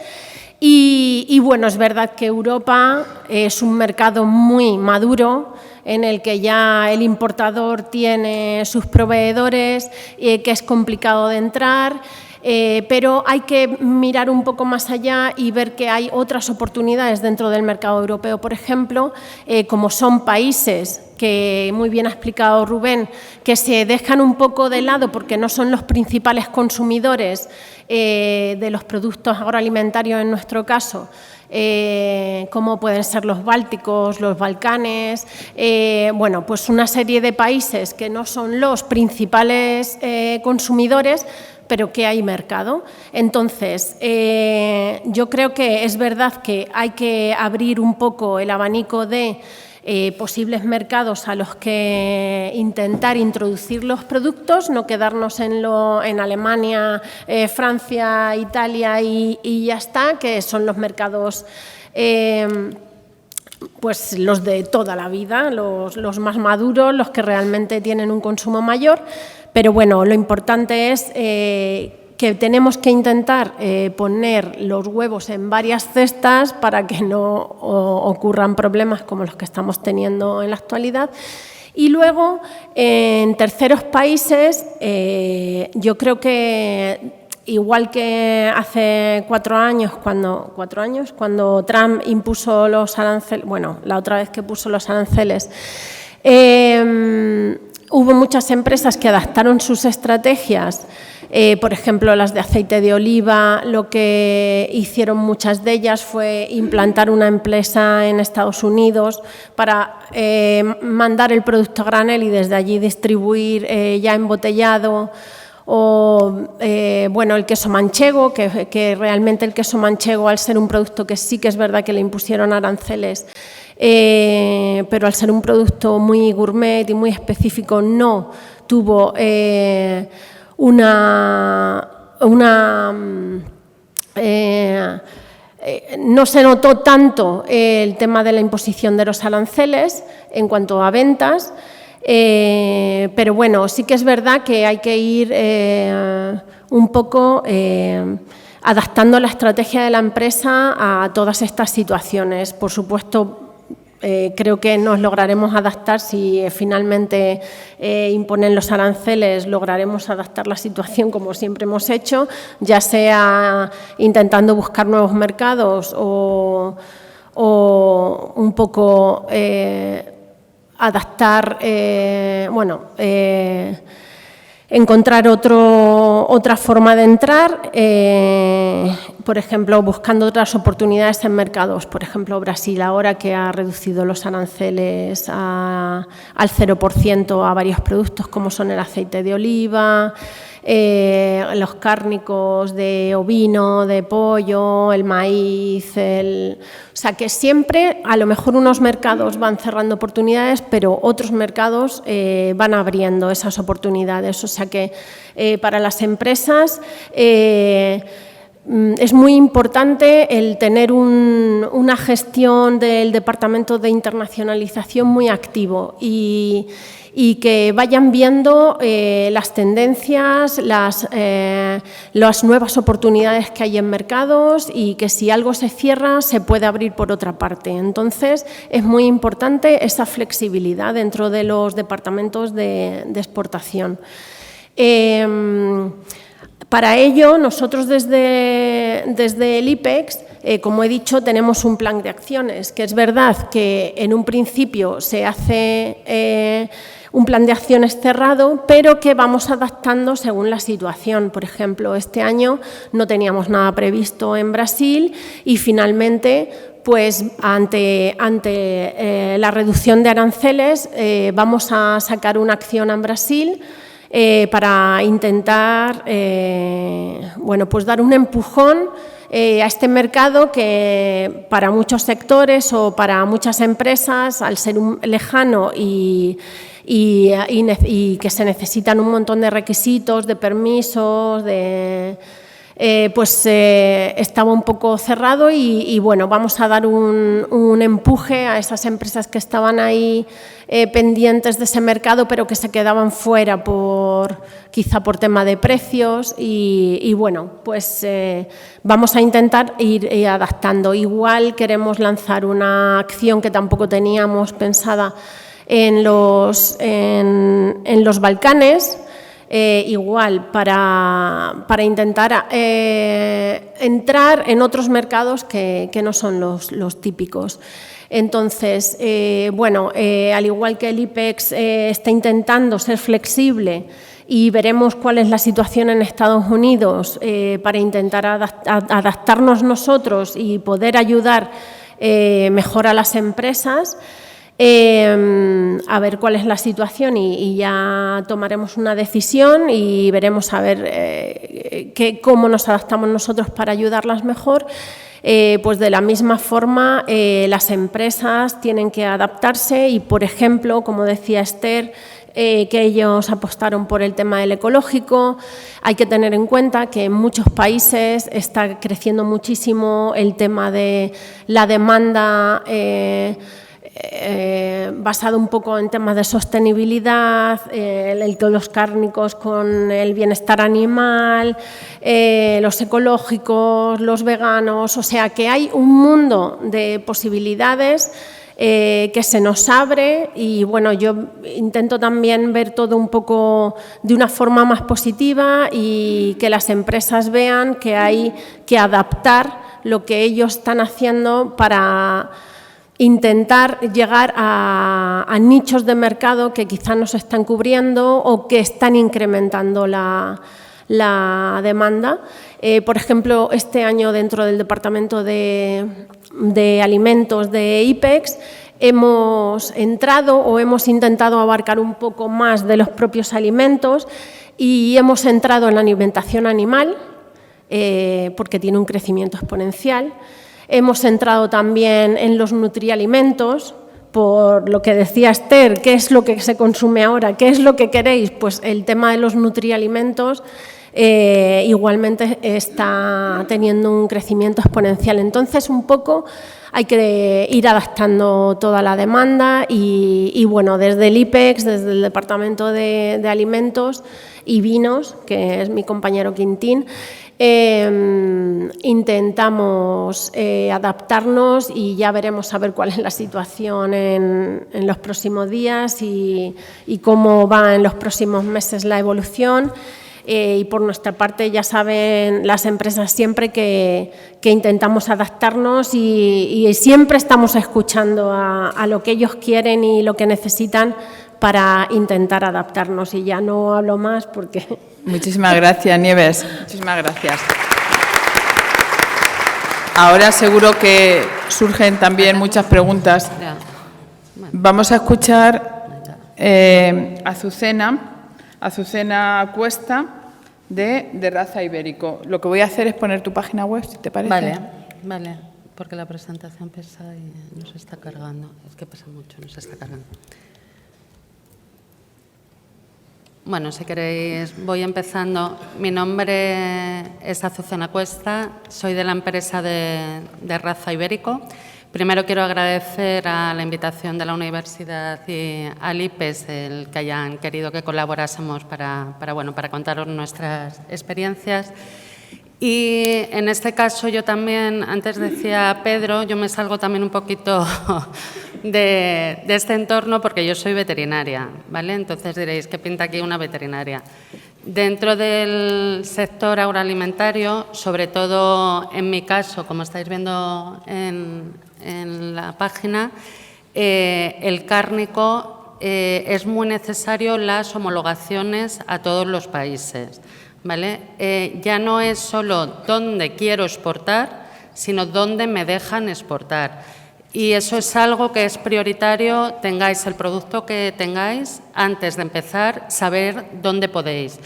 Y bueno, es verdad que Europa es un mercado muy maduro en el que ya el importador tiene sus proveedores, que es complicado de entrar, pero hay que mirar un poco más allá y ver que hay otras oportunidades dentro del mercado europeo, por ejemplo, como son países que muy bien ha explicado Rubén, que se dejan un poco de lado porque no son los principales consumidores de los productos agroalimentarios en nuestro caso, como pueden ser los bálticos, los Balcanes, bueno, pues una serie de países que no son los principales consumidores, pero que hay mercado. Entonces, yo creo que es verdad que hay que abrir un poco el abanico de posibles mercados a los que intentar introducir los productos, no quedarnos en Alemania, Francia, Italia y ya está, que son los mercados pues los de toda la vida, los más maduros, los que realmente tienen un consumo mayor, pero bueno, lo importante es que tenemos que intentar poner los huevos en varias cestas para que no ocurran problemas como los que estamos teniendo en la actualidad. Y luego, en terceros países, yo creo que igual que hace 4 años, cuando Trump impuso los aranceles, bueno, la otra vez que puso los aranceles, hubo muchas empresas que adaptaron sus estrategias, por ejemplo, las de aceite de oliva. Lo que hicieron muchas de ellas fue implantar una empresa en Estados Unidos para mandar el producto a granel y desde allí distribuir ya embotellado. O, bueno, el queso manchego, que realmente el queso manchego, al ser un producto que sí que es verdad que le impusieron aranceles, pero al ser un producto muy gourmet y muy específico no tuvo no se notó tanto el tema de la imposición de los aranceles en cuanto a ventas, pero bueno, sí que es verdad que hay que ir un poco adaptando la estrategia de la empresa a todas estas situaciones. Por supuesto, creo que nos lograremos adaptar si finalmente imponen los aranceles, lograremos adaptar la situación como siempre hemos hecho, ya sea intentando buscar nuevos mercados o un poco adaptar, encontrar otra forma de entrar, por ejemplo, buscando otras oportunidades en mercados, por ejemplo, Brasil ahora que ha reducido los aranceles al 0% a varios productos como son el aceite de oliva, los cárnicos de ovino, de pollo, el maíz, o sea que siempre a lo mejor unos mercados van cerrando oportunidades, pero otros mercados van abriendo esas oportunidades. O sea que para las empresas es muy importante el tener una gestión del Departamento de Internacionalización muy activo y que vayan viendo las tendencias, las nuevas oportunidades que hay en mercados y que si algo se cierra se puede abrir por otra parte. Entonces, es muy importante esa flexibilidad dentro de los departamentos de exportación. Para ello, nosotros desde el IPEX, como he dicho, tenemos un plan de acciones, que es verdad que en un principio se hace un plan de acciones cerrado, pero que vamos adaptando según la situación. Por ejemplo, este año no teníamos nada previsto en Brasil y finalmente, pues ante la reducción de aranceles, vamos a sacar una acción en Brasil para intentar bueno, pues dar un empujón a este mercado que para muchos sectores o para muchas empresas, al ser lejano y que se necesitan un montón de requisitos, de permisos, pues estaba un poco cerrado y bueno, vamos a dar un empuje a esas empresas que estaban ahí pendientes de ese mercado, pero que se quedaban fuera quizá por tema de precios y bueno, pues vamos a intentar ir adaptando. Igual queremos lanzar una acción que tampoco teníamos pensada en los Balcanes, igual para intentar entrar en otros mercados que no son los típicos. Entonces, bueno, al igual que el IPEX está intentando ser flexible y veremos cuál es la situación en Estados Unidos para intentar adaptarnos nosotros y poder ayudar mejor a las empresas, a ver cuál es la situación y ya tomaremos una decisión y veremos a ver cómo nos adaptamos nosotros para ayudarlas mejor. Pues de la misma forma las empresas tienen que adaptarse y, por ejemplo, como decía Esther, que ellos apostaron por el tema del ecológico. Hay que tener en cuenta que en muchos países está creciendo muchísimo el tema de la demanda basado un poco en temas de sostenibilidad, los cárnicos con el bienestar animal, los ecológicos, los veganos, o sea que hay un mundo de posibilidades que se nos abre y bueno, yo intento también ver todo un poco de una forma más positiva y que las empresas vean que hay que adaptar lo que ellos están haciendo para intentar llegar a nichos de mercado que quizá no se están cubriendo o que están incrementando la demanda. Por ejemplo, este año dentro del Departamento de Alimentos de IPEX hemos entrado o hemos intentado abarcar un poco más de los propios alimentos y hemos entrado en la alimentación animal porque tiene un crecimiento exponencial. Hemos entrado también en los nutrialimentos, por lo que decía Esther, ¿qué es lo que se consume ahora? ¿Qué es lo que queréis? Pues el tema de los nutrialimentos igualmente está teniendo un crecimiento exponencial. Entonces, un poco hay que ir adaptando toda la demanda y bueno, desde el IPEX, desde el Departamento de Alimentos y Vinos, que es mi compañero Quintín, intentamos adaptarnos y ya veremos a ver cuál es la situación en los próximos días y cómo va en los próximos meses la evolución. Y por nuestra parte ya saben las empresas siempre que intentamos adaptarnos y siempre estamos escuchando a lo que ellos quieren y lo que necesitan para intentar adaptarnos. Y ya no hablo más porque... Muchísimas gracias, Nieves. Muchísimas gracias. Ahora seguro que surgen también muchas preguntas. Vamos a escuchar a Azucena Cuesta, de raza ibérico. Lo que voy a hacer es poner tu página web, si te parece. Vale, porque la presentación pesa y no se está cargando. Es que pesa mucho, no se está cargando. Bueno, si queréis, voy empezando. Mi nombre es Azucena Cuesta, soy de la empresa de raza ibérico. Primero quiero agradecer a la invitación de la Universidad y al IPES el que hayan querido que colaborásemos para contaros nuestras experiencias. Y en este caso yo también, antes decía Pedro, yo me salgo también un poquito de este entorno porque yo soy veterinaria, ¿vale? Entonces diréis, ¿qué pinta aquí una veterinaria? Dentro del sector agroalimentario, sobre todo en mi caso, como estáis viendo en la página, el cárnico es muy necesario las homologaciones a todos los países, ¿vale? Ya no es solo dónde quiero exportar, sino dónde me dejan exportar. Y eso es algo que es prioritario, tengáis el producto que tengáis, antes de empezar, saber dónde podéis.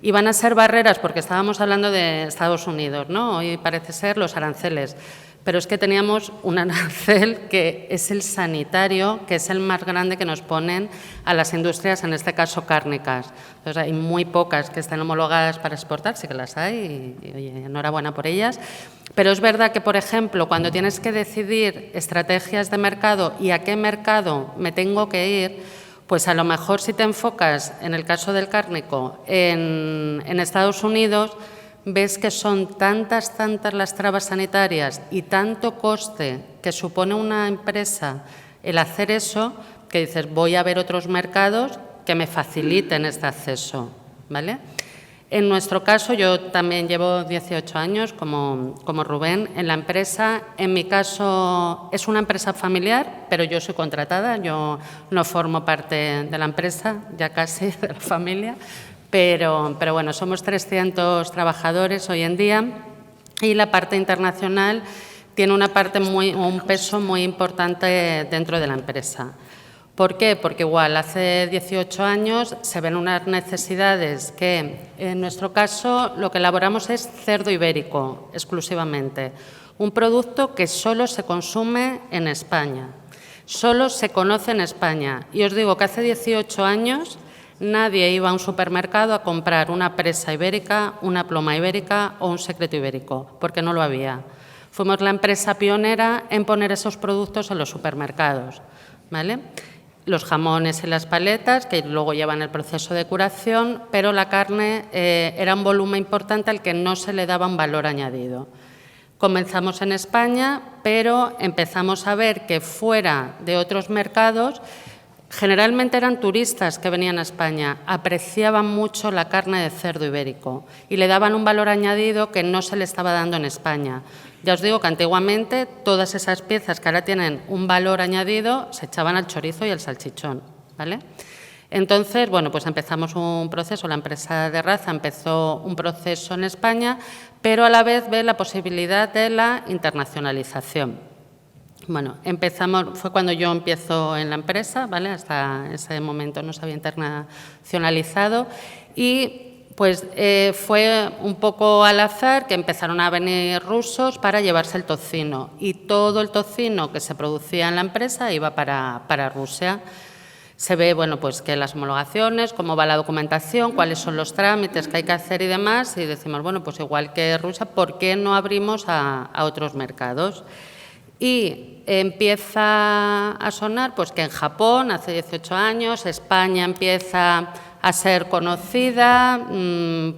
Y van a ser barreras, porque estábamos hablando de Estados Unidos, ¿no? Hoy parece ser los aranceles. Pero es que teníamos un arancel que es el sanitario, que es el más grande que nos ponen a las industrias, en este caso cárnicas. Entonces, hay muy pocas que estén homologadas para exportar, sí que las hay, y oye, enhorabuena por ellas. Pero es verdad que, por ejemplo, cuando tienes que decidir estrategias de mercado y a qué mercado me tengo que ir, pues a lo mejor si te enfocas, en el caso del cárnico, en Estados Unidos, ves que son tantas las trabas sanitarias y tanto coste que supone una empresa el hacer eso, que dices, voy a ver otros mercados que me faciliten este acceso, ¿vale? En nuestro caso, yo también llevo 18 años, como Rubén, en la empresa. En mi caso, es una empresa familiar, pero yo soy contratada, yo no formo parte de la empresa, ya casi de la familia. Pero bueno, somos 300 trabajadores hoy en día y la parte internacional tiene un peso muy importante dentro de la empresa. ¿Por qué? Porque igual hace 18 años se ven unas necesidades que, en nuestro caso, lo que elaboramos es cerdo ibérico exclusivamente, un producto que solo se consume en España, solo se conoce en España. Y os digo que hace 18 años nadie iba a un supermercado a comprar una presa ibérica, una ploma ibérica o un secreto ibérico, porque no lo había. Fuimos la empresa pionera en poner esos productos en los supermercados, ¿vale? Los jamones y las paletas, que luego llevan el proceso de curación, pero la carne era un volumen importante al que no se le daba un valor añadido. Comenzamos en España, pero empezamos a ver que fuera de otros mercados, generalmente eran turistas que venían a España, apreciaban mucho la carne de cerdo ibérico y le daban un valor añadido que no se le estaba dando en España. Ya os digo que antiguamente todas esas piezas que ahora tienen un valor añadido se echaban al chorizo y al salchichón, ¿vale? Entonces, bueno, pues empezamos un proceso, la empresa de raza empezó un proceso en España, pero a la vez ve la posibilidad de la internacionalización. Bueno, fue cuando yo empiezo en la empresa, ¿vale? Hasta ese momento no se había internacionalizado y pues fue un poco al azar que empezaron a venir rusos para llevarse el tocino y todo el tocino que se producía en la empresa iba para Rusia. Se ve, bueno, pues que las homologaciones, cómo va la documentación, cuáles son los trámites que hay que hacer y demás y decimos, bueno, pues igual que Rusia, ¿por qué no abrimos a otros mercados? Y empieza a sonar pues que en Japón, hace 18 años, España empieza a ser conocida,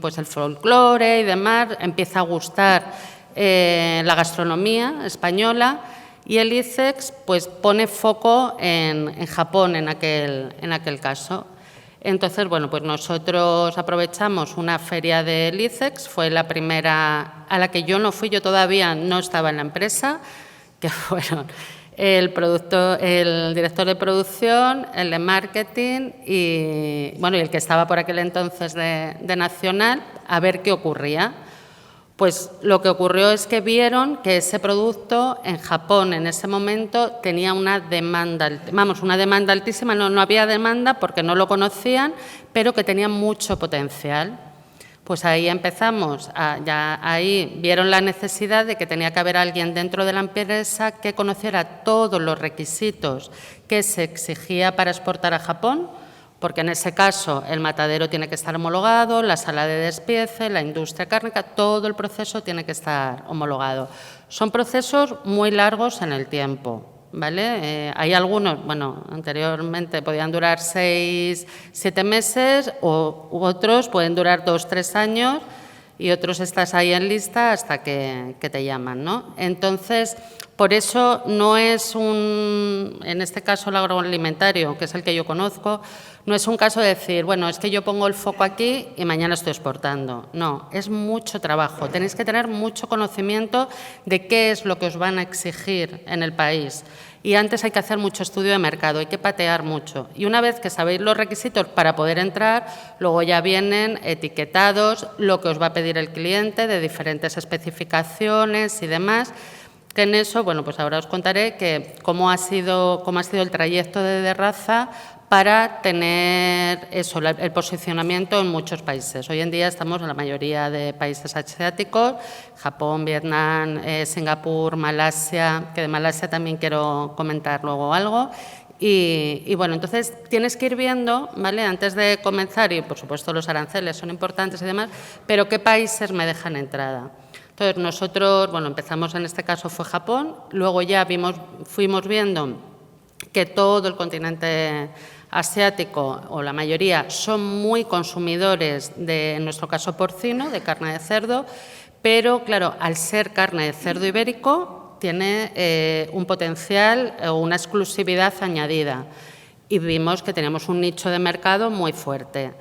pues el folclore y demás, empieza a gustar la gastronomía española y el ICEX pues pone foco en Japón en aquel caso. Entonces, bueno, pues nosotros aprovechamos una feria del ICEX, fue la primera a la que yo no fui, yo todavía no estaba en la empresa, que fueron el director de producción, el de marketing y el que estaba por aquel entonces de Nacional, a ver qué ocurría. Pues lo que ocurrió es que vieron que ese producto en Japón en ese momento tenía una demanda altísima, no había demanda porque no lo conocían, pero que tenía mucho potencial. Pues ahí empezamos, ahí vieron la necesidad de que tenía que haber alguien dentro de la empresa que conociera todos los requisitos que se exigía para exportar a Japón, porque en ese caso el matadero tiene que estar homologado, la sala de despiece, la industria cárnica, todo el proceso tiene que estar homologado. Son procesos muy largos en el tiempo. ¿Vale? Hay algunos, bueno, anteriormente podían durar 6, 7 meses u otros pueden durar 2, 3 años y otros estás ahí en lista hasta que te llaman, ¿no? Entonces, por eso no es en este caso el agroalimentario, que es el que yo conozco, no es un caso de decir, bueno, es que yo pongo el foco aquí y mañana estoy exportando. No, es mucho trabajo. Tenéis que tener mucho conocimiento de qué es lo que os van a exigir en el país. Y antes hay que hacer mucho estudio de mercado, hay que patear mucho. Y una vez que sabéis los requisitos para poder entrar, luego ya vienen etiquetados lo que os va a pedir el cliente de diferentes especificaciones y demás. Que en eso, bueno, pues ahora os contaré cómo ha sido el trayecto de Raza para tener eso, el posicionamiento en muchos países. Hoy en día estamos en la mayoría de países asiáticos, Japón, Vietnam, Singapur, Malasia, que de Malasia también quiero comentar luego algo. Y bueno, entonces tienes que ir viendo, ¿vale? Antes de comenzar, y por supuesto los aranceles son importantes y demás, pero qué países me dejan entrada. Entonces nosotros, bueno, empezamos en este caso fue Japón, luego ya fuimos viendo que todo el continente asiático, o la mayoría, son muy consumidores de, en nuestro caso, porcino, de carne de cerdo, pero, claro, al ser carne de cerdo ibérico, tiene un potencial o una exclusividad añadida. Y vimos que teníamos un nicho de mercado muy fuerte.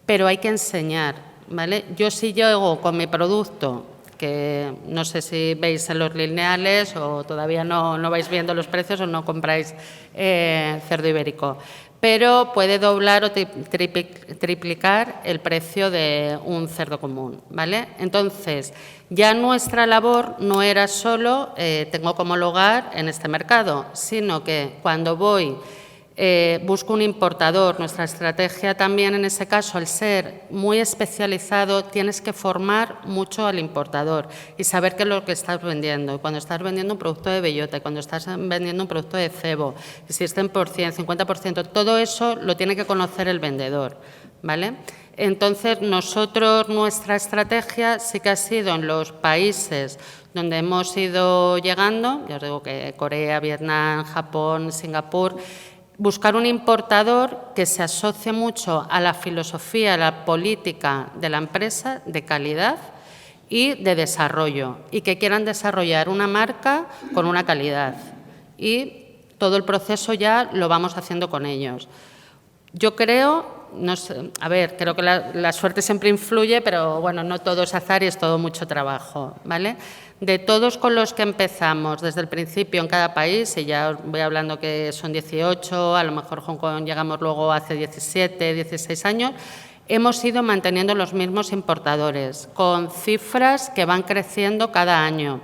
Pero hay que enseñar, ¿vale? Yo si llego con mi producto, que no sé si veis en los lineales o todavía no vais viendo los precios o no compráis cerdo ibérico, pero puede doblar o triplicar el precio de un cerdo común, ¿vale? Entonces, ya nuestra labor no era solo tengo que homologar en este mercado, sino que cuando busco un importador, nuestra estrategia también en ese caso, al ser muy especializado, tienes que formar mucho al importador y saber qué es lo que estás vendiendo. Cuando estás vendiendo un producto de bellota, cuando estás vendiendo un producto de cebo, si es 100%, 50%, todo eso lo tiene que conocer el vendedor, ¿vale? Entonces, nuestra estrategia sí que ha sido en los países donde hemos ido llegando, ya os digo que Corea, Vietnam, Japón, Singapur, buscar un importador que se asocie mucho a la filosofía, a la política de la empresa, de calidad y de desarrollo, y que quieran desarrollar una marca con una calidad. Y todo el proceso ya lo vamos haciendo con ellos. Yo creo, no sé, a ver, creo que la suerte siempre influye, pero bueno, no todo es azar y es todo mucho trabajo, ¿vale? De todos con los que empezamos desde el principio en cada país, y ya os voy hablando que son 18, a lo mejor Hong Kong llegamos luego hace 17, 16 años, hemos ido manteniendo los mismos importadores, con cifras que van creciendo cada año.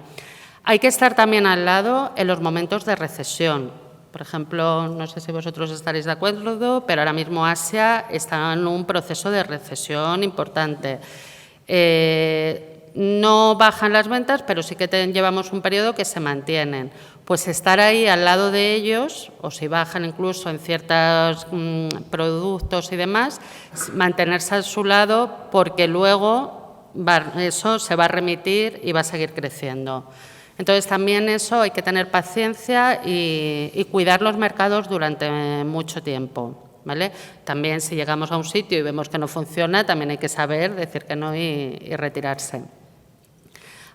Hay que estar también al lado en los momentos de recesión. Por ejemplo, no sé si vosotros estaréis de acuerdo, pero ahora mismo Asia está en un proceso de recesión importante. No bajan las ventas, pero sí que llevamos un periodo que se mantienen. Pues estar ahí al lado de ellos, o si bajan incluso en ciertos productos y demás, mantenerse a su lado porque luego eso se va a remitir y va a seguir creciendo. Entonces, también eso hay que tener paciencia y cuidar los mercados durante mucho tiempo, ¿vale? También si llegamos a un sitio y vemos que no funciona, también hay que saber decir que no y retirarse.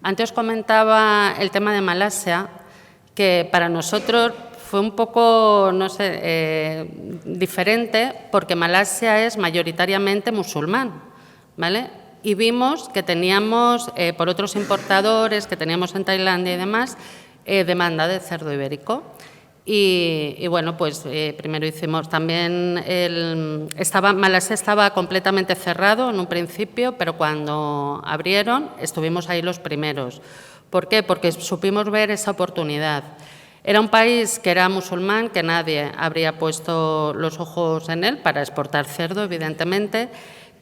Antes os comentaba el tema de Malasia, que para nosotros fue un poco, no sé, diferente, porque Malasia es mayoritariamente musulmán, ¿vale? Y vimos que teníamos, por otros importadores que teníamos en Tailandia y demás, demanda de cerdo ibérico. Y bueno, pues primero hicimos también, Malasia estaba completamente cerrado en un principio, pero cuando abrieron estuvimos ahí los primeros. ¿Por qué? Porque supimos ver esa oportunidad. Era un país que era musulmán, que nadie habría puesto los ojos en él para exportar cerdo, evidentemente,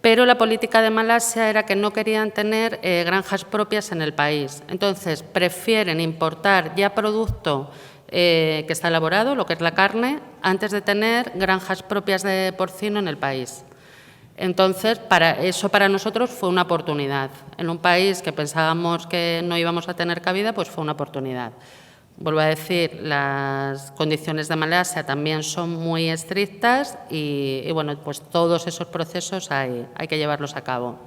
pero la política de Malasia era que no querían tener granjas propias en el país. Entonces, prefieren importar ya producto que está elaborado, lo que es la carne, antes de tener granjas propias de porcino en el país. Entonces, eso para nosotros fue una oportunidad. En un país que pensábamos que no íbamos a tener cabida, pues fue una oportunidad. Vuelvo a decir, las condiciones de Malasia también son muy estrictas y bueno, pues todos esos procesos hay que llevarlos a cabo.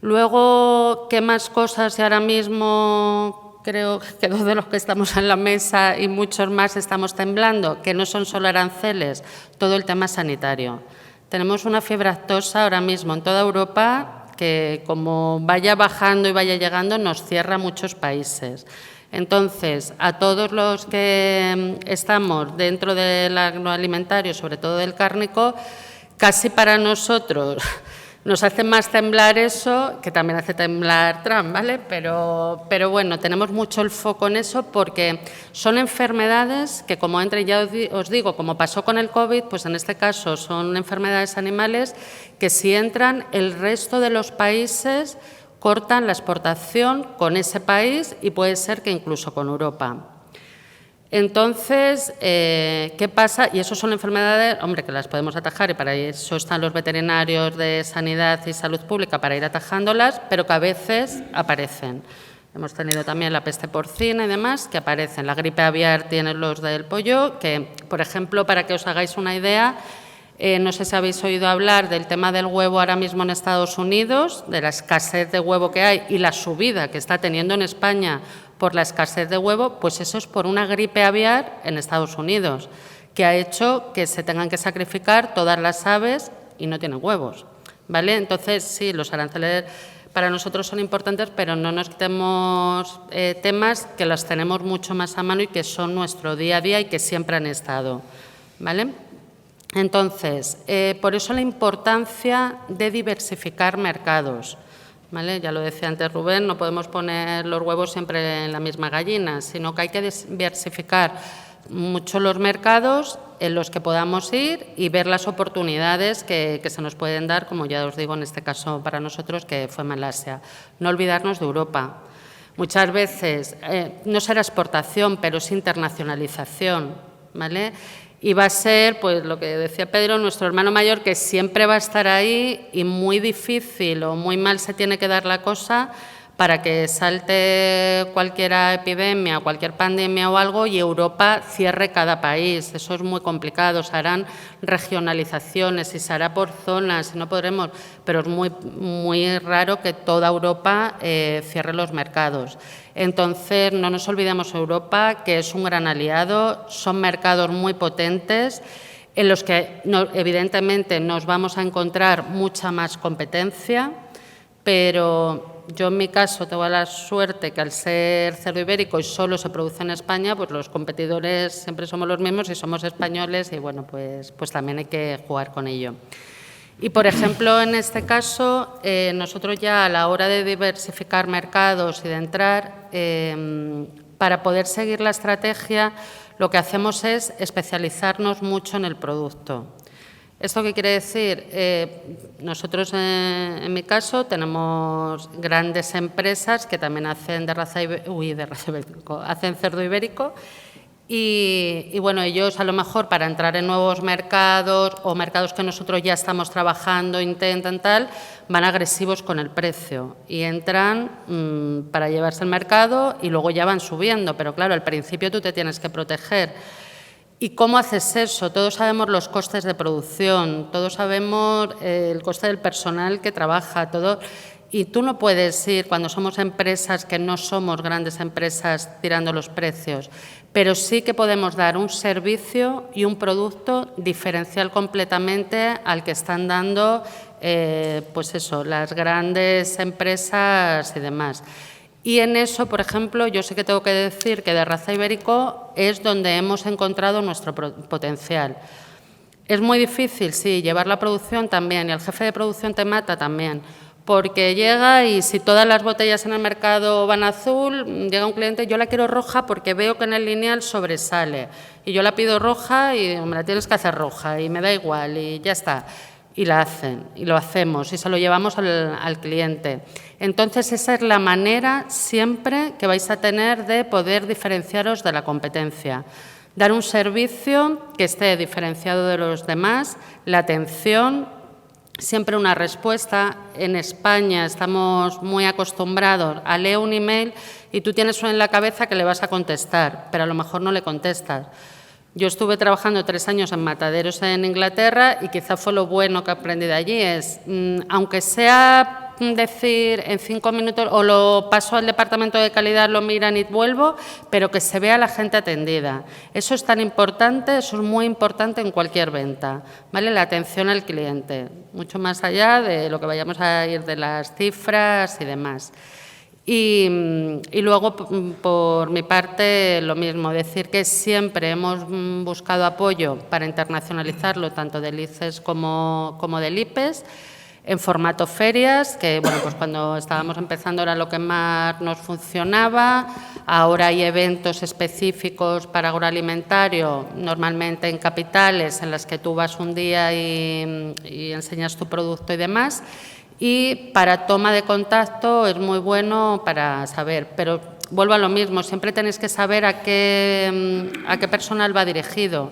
Luego, ¿qué más cosas? Y ahora mismo creo que todos de los que estamos en la mesa y muchos más estamos temblando, que no son solo aranceles, todo el tema sanitario. Tenemos una fiebre aftosa ahora mismo en toda Europa que, como vaya bajando y vaya llegando, nos cierra muchos países. Entonces, a todos los que estamos dentro del agroalimentario, sobre todo del cárnico, casi para nosotros nos hace más temblar eso, que también hace temblar Trump, ¿vale? Pero bueno, tenemos mucho el foco en eso porque son enfermedades que, como ya os digo, como pasó con el COVID, pues en este caso son enfermedades animales que si entran, el resto de los países cortan la exportación con ese país y puede ser que incluso con Europa. Entonces, ¿qué pasa? Y eso son enfermedades, hombre, que las podemos atajar y para eso están los veterinarios de sanidad y salud pública para ir atajándolas, pero que a veces aparecen. Hemos tenido también la peste porcina y demás que aparecen. La gripe aviar tiene los del pollo, que, por ejemplo, para que os hagáis una idea, no sé si habéis oído hablar del tema del huevo ahora mismo en Estados Unidos, de la escasez de huevo que hay y la subida que está teniendo en España por la escasez de huevo, pues eso es por una gripe aviar en Estados Unidos, que ha hecho que se tengan que sacrificar todas las aves y no tienen huevos, ¿vale? Entonces, sí, los aranceles para nosotros son importantes, pero no nos quitemos temas que los tenemos mucho más a mano y que son nuestro día a día y que siempre han estado, ¿vale? Entonces, por eso la importancia de diversificar mercados, ¿vale? Ya lo decía antes Rubén, no podemos poner los huevos siempre en la misma gallina, sino que hay que diversificar mucho los mercados en los que podamos ir y ver las oportunidades que se nos pueden dar, como ya os digo en este caso para nosotros, que fue Malasia. No olvidarnos de Europa. Muchas veces no será exportación, pero es internacionalización, ¿vale? Y va a ser, pues lo que decía Pedro, nuestro hermano mayor, que siempre va a estar ahí y muy difícil o muy mal se tiene que dar la cosa para que salte cualquier epidemia, cualquier pandemia o algo y Europa cierre cada país. Eso es muy complicado, se harán regionalizaciones y se hará por zonas, y no podremos, pero es muy raro que toda Europa cierre los mercados. Entonces, no nos olvidemos Europa, que es un gran aliado, son mercados muy potentes, en los que evidentemente nos vamos a encontrar mucha más competencia, pero yo en mi caso tengo la suerte que al ser cerdo ibérico y solo se produce en España, pues los competidores siempre somos los mismos y somos españoles y bueno, pues también hay que jugar con ello. Y, por ejemplo, en este caso, nosotros ya a la hora de diversificar mercados y de entrar, para poder seguir la estrategia, lo que hacemos es especializarnos mucho en el producto. ¿Esto qué quiere decir? Nosotros, en mi caso, tenemos grandes empresas que también hacen hacen cerdo ibérico. Y bueno, ellos a lo mejor para entrar en nuevos mercados o mercados que nosotros ya estamos trabajando, intentan tal, van agresivos con el precio y entran para llevarse el mercado y luego ya van subiendo. Pero claro, al principio tú te tienes que proteger. ¿Y cómo haces eso? Todos sabemos los costes de producción, todos sabemos el coste del personal que trabaja, todo. Y tú no puedes ir, cuando somos empresas que no somos grandes empresas, tirando los precios, pero sí que podemos dar un servicio y un producto diferencial completamente al que están dando pues eso, las grandes empresas y demás. Y en eso, por ejemplo, yo sí que tengo que decir que de raza ibérico es donde hemos encontrado nuestro potencial. Es muy difícil, sí, llevar la producción también, y el jefe de producción te mata también, porque llega y si todas las botellas en el mercado van azul, llega un cliente, yo la quiero roja porque veo que en el lineal sobresale, y yo la pido roja y me la tienes que hacer roja, y me da igual, y ya está. y la hacen, y lo hacemos, y se lo llevamos al cliente. Entonces, esa es la manera siempre que vais a tener de poder diferenciaros de la competencia. Dar un servicio que esté diferenciado de los demás, la atención, siempre una respuesta. En España estamos muy acostumbrados a leer un email y tú tienes en la cabeza que le vas a contestar, pero a lo mejor no le contestas. Yo estuve trabajando 3 años en mataderos en Inglaterra y quizá fue lo bueno que aprendí de allí, es, aunque sea decir en 5 minutos o lo paso al departamento de calidad, lo miran y vuelvo, pero que se vea la gente atendida. Eso es tan importante, eso es muy importante en cualquier venta, ¿vale? La atención al cliente, mucho más allá de lo que vayamos a ir de las cifras y demás. Y luego, por mi parte, lo mismo, decir que siempre hemos buscado apoyo para internacionalizarlo, tanto del ICES como del IPES, en formato ferias, que bueno, pues cuando estábamos empezando era lo que más nos funcionaba. Ahora hay eventos específicos para agroalimentario, normalmente en capitales, en las que tú vas un día y enseñas tu producto y demás. Y para toma de contacto es muy bueno para saber, pero vuelvo a lo mismo, siempre tenéis que saber a qué personal va dirigido.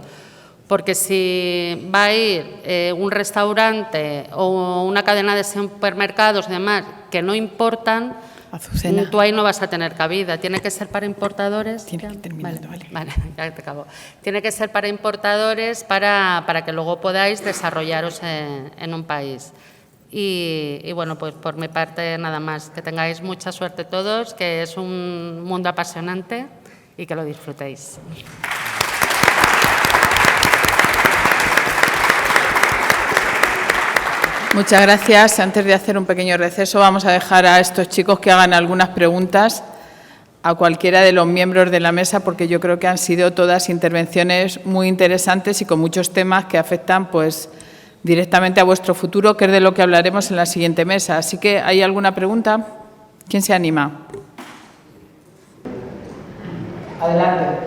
Porque si va a ir un restaurante o una cadena de supermercados y demás que no importan, Azucena. tú ahí no vas a tener cabida. Tiene que ser para importadores. Tiene que ir terminando, vale. Ya te acabo. Tiene que ser para importadores para que luego podáis desarrollaros en un país. Y bueno, pues por mi parte nada más. Que tengáis mucha suerte todos, que es un mundo apasionante y que lo disfrutéis. Muchas gracias. Antes de hacer un pequeño receso, vamos a dejar a estos chicos que hagan algunas preguntas a cualquiera de los miembros de la mesa, porque yo creo que han sido todas intervenciones muy interesantes y con muchos temas que afectan pues directamente a vuestro futuro, que es de lo que hablaremos en la siguiente mesa. Así que, ¿hay alguna pregunta? ¿Quién se anima? Adelante.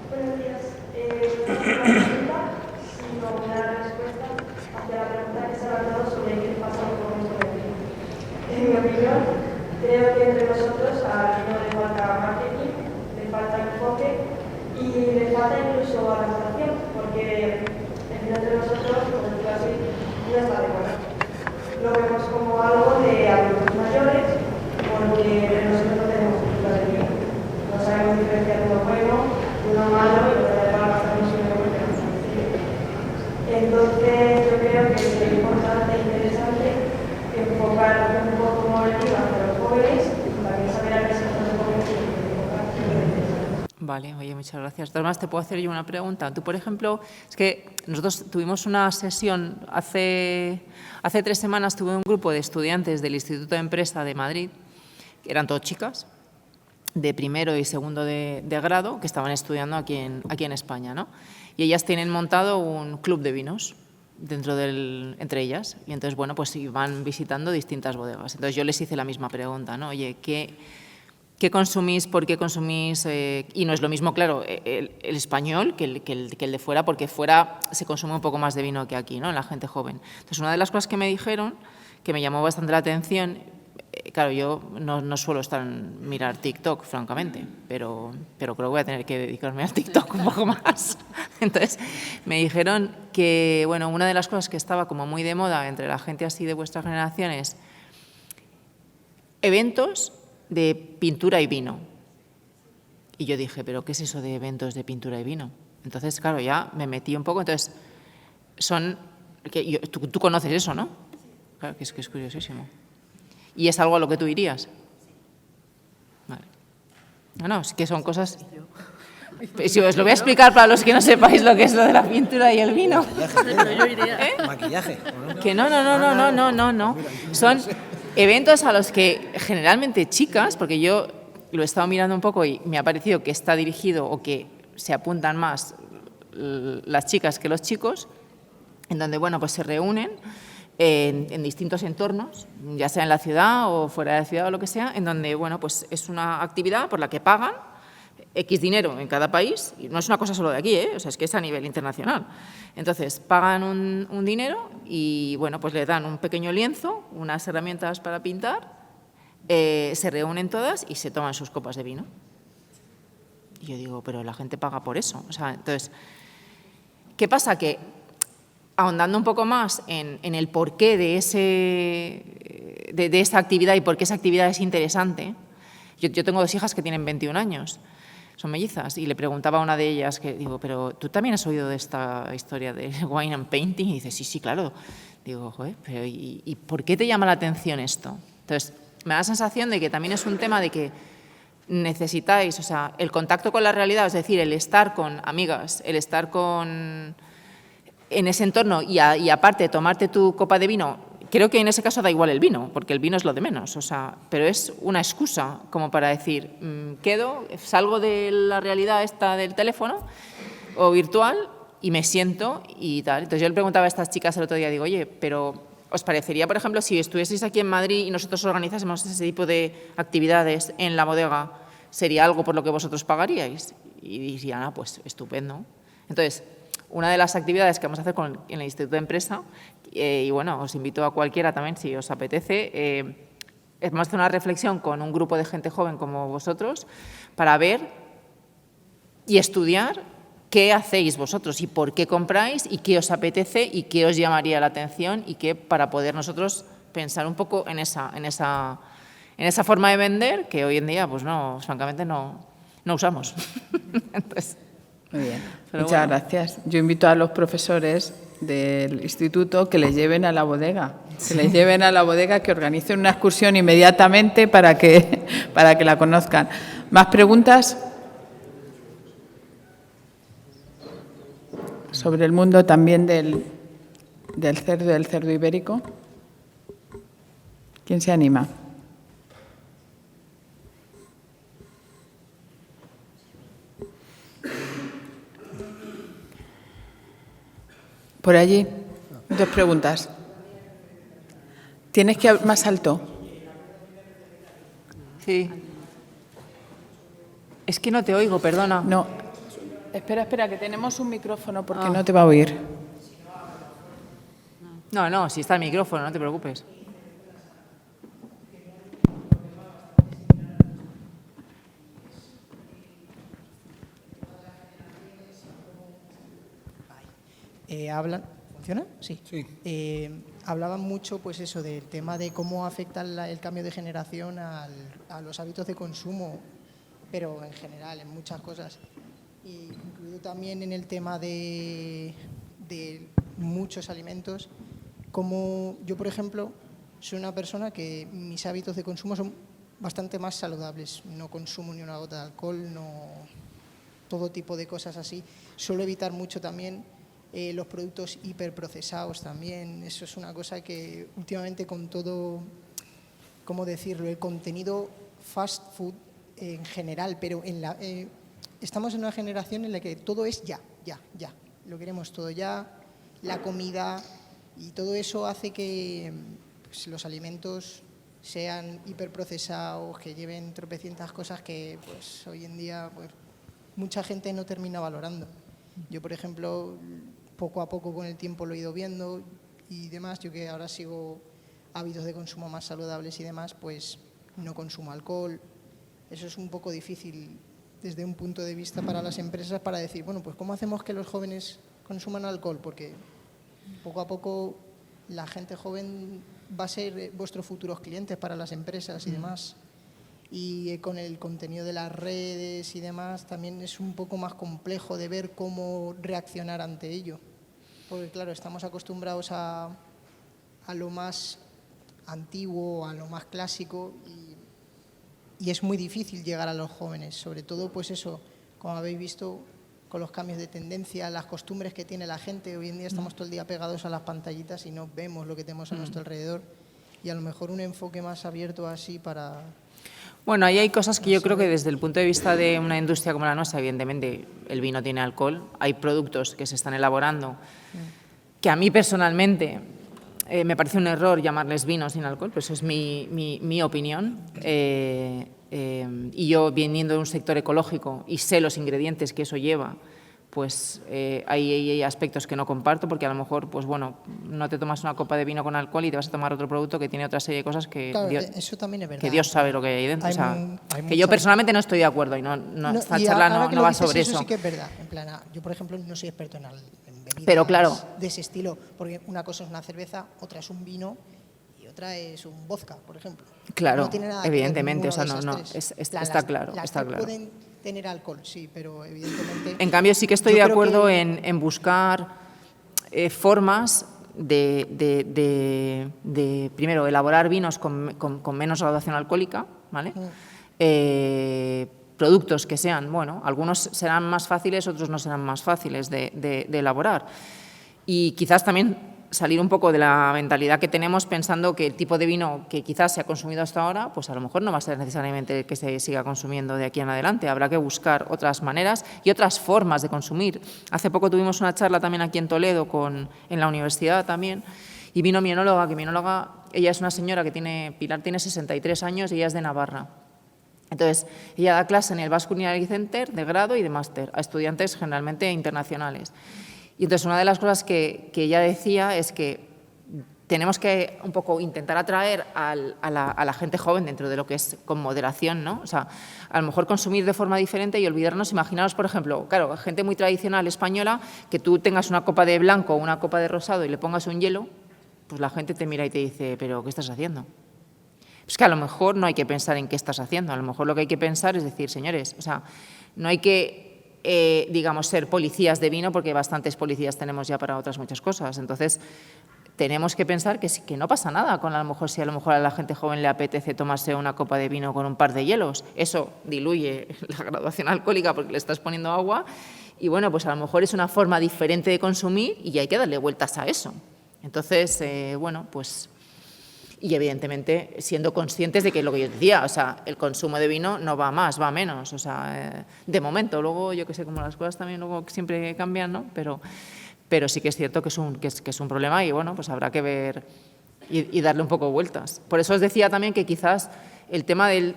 Buenos días. Una pregunta, sino una respuesta hacia la pregunta que se ha hablado sobre qué pasa con el vino. En mi opinión, creo que entre nosotros al vino le falta marketing, le falta enfoque y le falta incluso adaptación, porque el vino entre nosotros, por decirlo así, no está de moda. Lo vemos como algo de adultos mayores, porque nosotros no tenemos cultura de vino. No sabemos diferenciar uno bueno, uno malo y lo demás gastamos un euro que nos sirve. Entonces, yo creo que es importante e interesante enfocar un poco como el IVA hacia los jóvenes y también saber a qué sectores jóvenes se tienen que enfocar. Vale, oye, muchas gracias. Además, te puedo hacer yo una pregunta. Tú, por ejemplo, es que nosotros tuvimos una sesión hace 3 semanas, tuve un grupo de estudiantes del Instituto de Empresa de Madrid, que eran todas chicas, de primero y segundo de grado, que estaban estudiando aquí en España, ¿no? Y ellas tienen montado un club de vinos entre ellas. Y entonces, bueno, pues iban visitando distintas bodegas. Entonces, yo les hice la misma pregunta, ¿no? Oye, ¿qué consumís? ¿Por qué consumís? Y no es lo mismo, claro, el español que el de fuera, porque fuera se consume un poco más de vino que aquí, ¿no? La gente joven. Entonces, una de las cosas que me dijeron, que me llamó bastante la atención, claro, yo no suelo mirar TikTok, francamente, pero creo que voy a tener que dedicarme al TikTok un poco más. Entonces, me dijeron que, bueno, una de las cosas que estaba como muy de moda entre la gente así de vuestra generación es eventos de pintura y vino. Y yo dije, ¿pero qué es eso de eventos de pintura y vino? Entonces, claro, ya me metí un poco. Entonces, tú conoces eso, ¿no? Claro, que es curiosísimo. ¿Y es algo a lo que tú irías? Vale. No, es que son cosas... Pues os lo voy a explicar para los que no sepáis lo que es lo de la pintura y el vino. Maquillaje. Que no. Son eventos a los que generalmente chicas, porque yo lo he estado mirando un poco y me ha parecido que está dirigido o que se apuntan más las chicas que los chicos, en donde, bueno, pues se reúnen en distintos entornos, ya sea en la ciudad o fuera de la ciudad o lo que sea, en donde, bueno, pues es una actividad por la que pagan X dinero en cada país, y no es una cosa solo de aquí, o sea, es que es a nivel internacional. Entonces, pagan un dinero y, bueno, pues le dan un pequeño lienzo, unas herramientas para pintar, se reúnen todas y se toman sus copas de vino. Y yo digo, pero la gente paga por eso. O sea, entonces, ¿qué pasa? Que ahondando un poco más en el porqué de esa actividad y por qué esa actividad es interesante, yo tengo 2 hijas que tienen 21 años, son mellizas, y le preguntaba a una de ellas, que digo, pero ¿tú también has oído de esta historia de wine and painting? Y dice, sí, claro. Digo, joder, pero ¿y por qué te llama la atención esto? Entonces, me da la sensación de que también es un tema de que necesitáis, o sea, el contacto con la realidad, es decir, el estar con amigas, el estar en ese entorno y aparte tomarte tu copa de vino. Creo que en ese caso da igual el vino, porque el vino es lo de menos, o sea, pero es una excusa como para decir, salgo de la realidad esta del teléfono o virtual y me siento y tal. Entonces yo le preguntaba a estas chicas el otro día, digo, oye, pero ¿os parecería, por ejemplo, si estuvieseis aquí en Madrid y nosotros organizásemos ese tipo de actividades en la bodega, sería algo por lo que vosotros pagaríais? Y dirían, pues estupendo. Entonces, una de las actividades que vamos a hacer en el Instituto de Empresa, y bueno, os invito a cualquiera también si os apetece, vamos a hacer una reflexión con un grupo de gente joven como vosotros para ver y estudiar qué hacéis vosotros y por qué compráis y qué os apetece y qué os llamaría la atención y qué, para poder nosotros pensar un poco en esa forma de vender que hoy en día, pues no, francamente no usamos. Entonces, muy bien, muchas gracias. Yo invito a los profesores del instituto que les lleven a la bodega, que organicen una excursión inmediatamente para que la conozcan. ¿Más preguntas? Sobre el mundo también del cerdo ibérico. ¿Quién se anima? Por allí, 2 preguntas. ¿Tienes que hablar más alto? Sí. Es que no te oigo, perdona. No. Espera, que tenemos un micrófono porque no te va a oír. No, si está el micrófono, no te preocupes. ¿Funciona? Sí. Hablaban mucho, pues eso, del tema de cómo afecta el cambio de generación a los hábitos de consumo, pero en general, en muchas cosas. Y incluido también en el tema de muchos alimentos, como yo, por ejemplo, soy una persona que mis hábitos de consumo son bastante más saludables. No consumo ni una gota de alcohol, todo tipo de cosas así. Suelo evitar mucho también los productos hiperprocesados también. Eso es una cosa que últimamente con todo, ¿cómo decirlo?, el contenido fast food en general, pero estamos en una generación en la que todo es ya. Lo queremos todo ya, la comida, y todo eso hace que pues, los alimentos sean hiperprocesados, que lleven tropecientas cosas que pues hoy en día pues, mucha gente no termina valorando. Yo, por ejemplo, poco a poco con el tiempo lo he ido viendo y demás, yo que ahora sigo hábitos de consumo más saludables y demás, pues no consumo alcohol. Eso es un poco difícil desde un punto de vista para las empresas para decir, bueno, pues ¿cómo hacemos que los jóvenes consuman alcohol? Porque poco a poco la gente joven va a ser vuestros futuros clientes para las empresas y demás. Y con el contenido de las redes y demás también es un poco más complejo de ver cómo reaccionar ante ello. Porque claro, estamos acostumbrados a lo más antiguo, a lo más clásico y es muy difícil llegar a los jóvenes. Sobre todo, pues eso, como habéis visto, con los cambios de tendencia, las costumbres que tiene la gente. Hoy en día estamos todo el día pegados a las pantallitas y no vemos lo que tenemos a nuestro alrededor. Y a lo mejor un enfoque más abierto así para... Bueno, ahí hay cosas que yo creo que desde el punto de vista de una industria como la nuestra, evidentemente el vino tiene alcohol, hay productos que se están elaborando que a mí personalmente me parece un error llamarles vino sin alcohol, pero eso es mi opinión. y yo viniendo de un sector ecológico y sé los ingredientes que eso lleva, pues hay aspectos que no comparto, porque a lo mejor, pues bueno, no te tomas una copa de vino con alcohol y te vas a tomar otro producto que tiene otra serie de cosas que, Claro, eso también es verdad. que Dios sabe lo que hay dentro. Hay O sea, hay que yo mucha- personalmente no estoy de acuerdo y esta charla ahora que no lo va dices, sobre eso. sí que es verdad. En plan, yo, por ejemplo, no soy experto en bebidas Pero claro. de ese estilo, porque una cosa es una cerveza, otra es un vino y otra es un vodka, por ejemplo. Claro, No tiene nada que ver evidentemente, o sea, ninguna de no, esas tres. está Las- claro, las está tres claro. pueden tener alcohol, sí, pero evidentemente... En cambio, sí que estoy yo de creo acuerdo que- en buscar formas de, primero, elaborar vinos con menos graduación alcohólica, ¿vale? Productos que sean, bueno, algunos serán más fáciles, otros no serán más fáciles de elaborar. Y quizás también salir un poco de la mentalidad que tenemos pensando que el tipo de vino que quizás se ha consumido hasta ahora, pues a lo mejor no va a ser necesariamente el que se siga consumiendo de aquí en adelante. Habrá que buscar otras maneras y otras formas de consumir. Hace poco tuvimos una charla también aquí en Toledo, en la universidad también, y vino mi enóloga, ella es una señora Pilar tiene 63 años y ella es de Navarra. Entonces, ella da clase en el Basque Culinary Center de grado y de máster a estudiantes generalmente internacionales. Y entonces una de las cosas que ella decía es que tenemos que un poco intentar atraer a la gente joven dentro de lo que es con moderación, ¿no? O sea, a lo mejor consumir de forma diferente y olvidarnos, imaginaros, por ejemplo, claro, gente muy tradicional española, que tú tengas una copa de blanco o una copa de rosado y le pongas un hielo, pues la gente te mira y te dice, ¿pero qué estás haciendo? Es que a lo mejor no hay que pensar en qué estás haciendo, a lo mejor lo que hay que pensar es decir, señores, o sea, no hay que, digamos, ser policías de vino, porque bastantes policías tenemos ya para otras muchas cosas. Entonces, tenemos que pensar que no pasa nada con a lo mejor si a lo mejor a la gente joven le apetece tomarse una copa de vino con un par de hielos. Eso diluye la graduación alcohólica porque le estás poniendo agua y, bueno, pues a lo mejor es una forma diferente de consumir y hay que darle vueltas a eso. Entonces, bueno, pues... Y, evidentemente, siendo conscientes de que lo que yo decía, o sea, el consumo de vino no va a más, va a menos, o sea, de momento. Luego, yo que sé, como las cosas también luego siempre cambian, ¿no? Pero sí que es cierto que es un problema y, bueno, pues habrá que ver y darle un poco vueltas. Por eso os decía también que quizás el tema del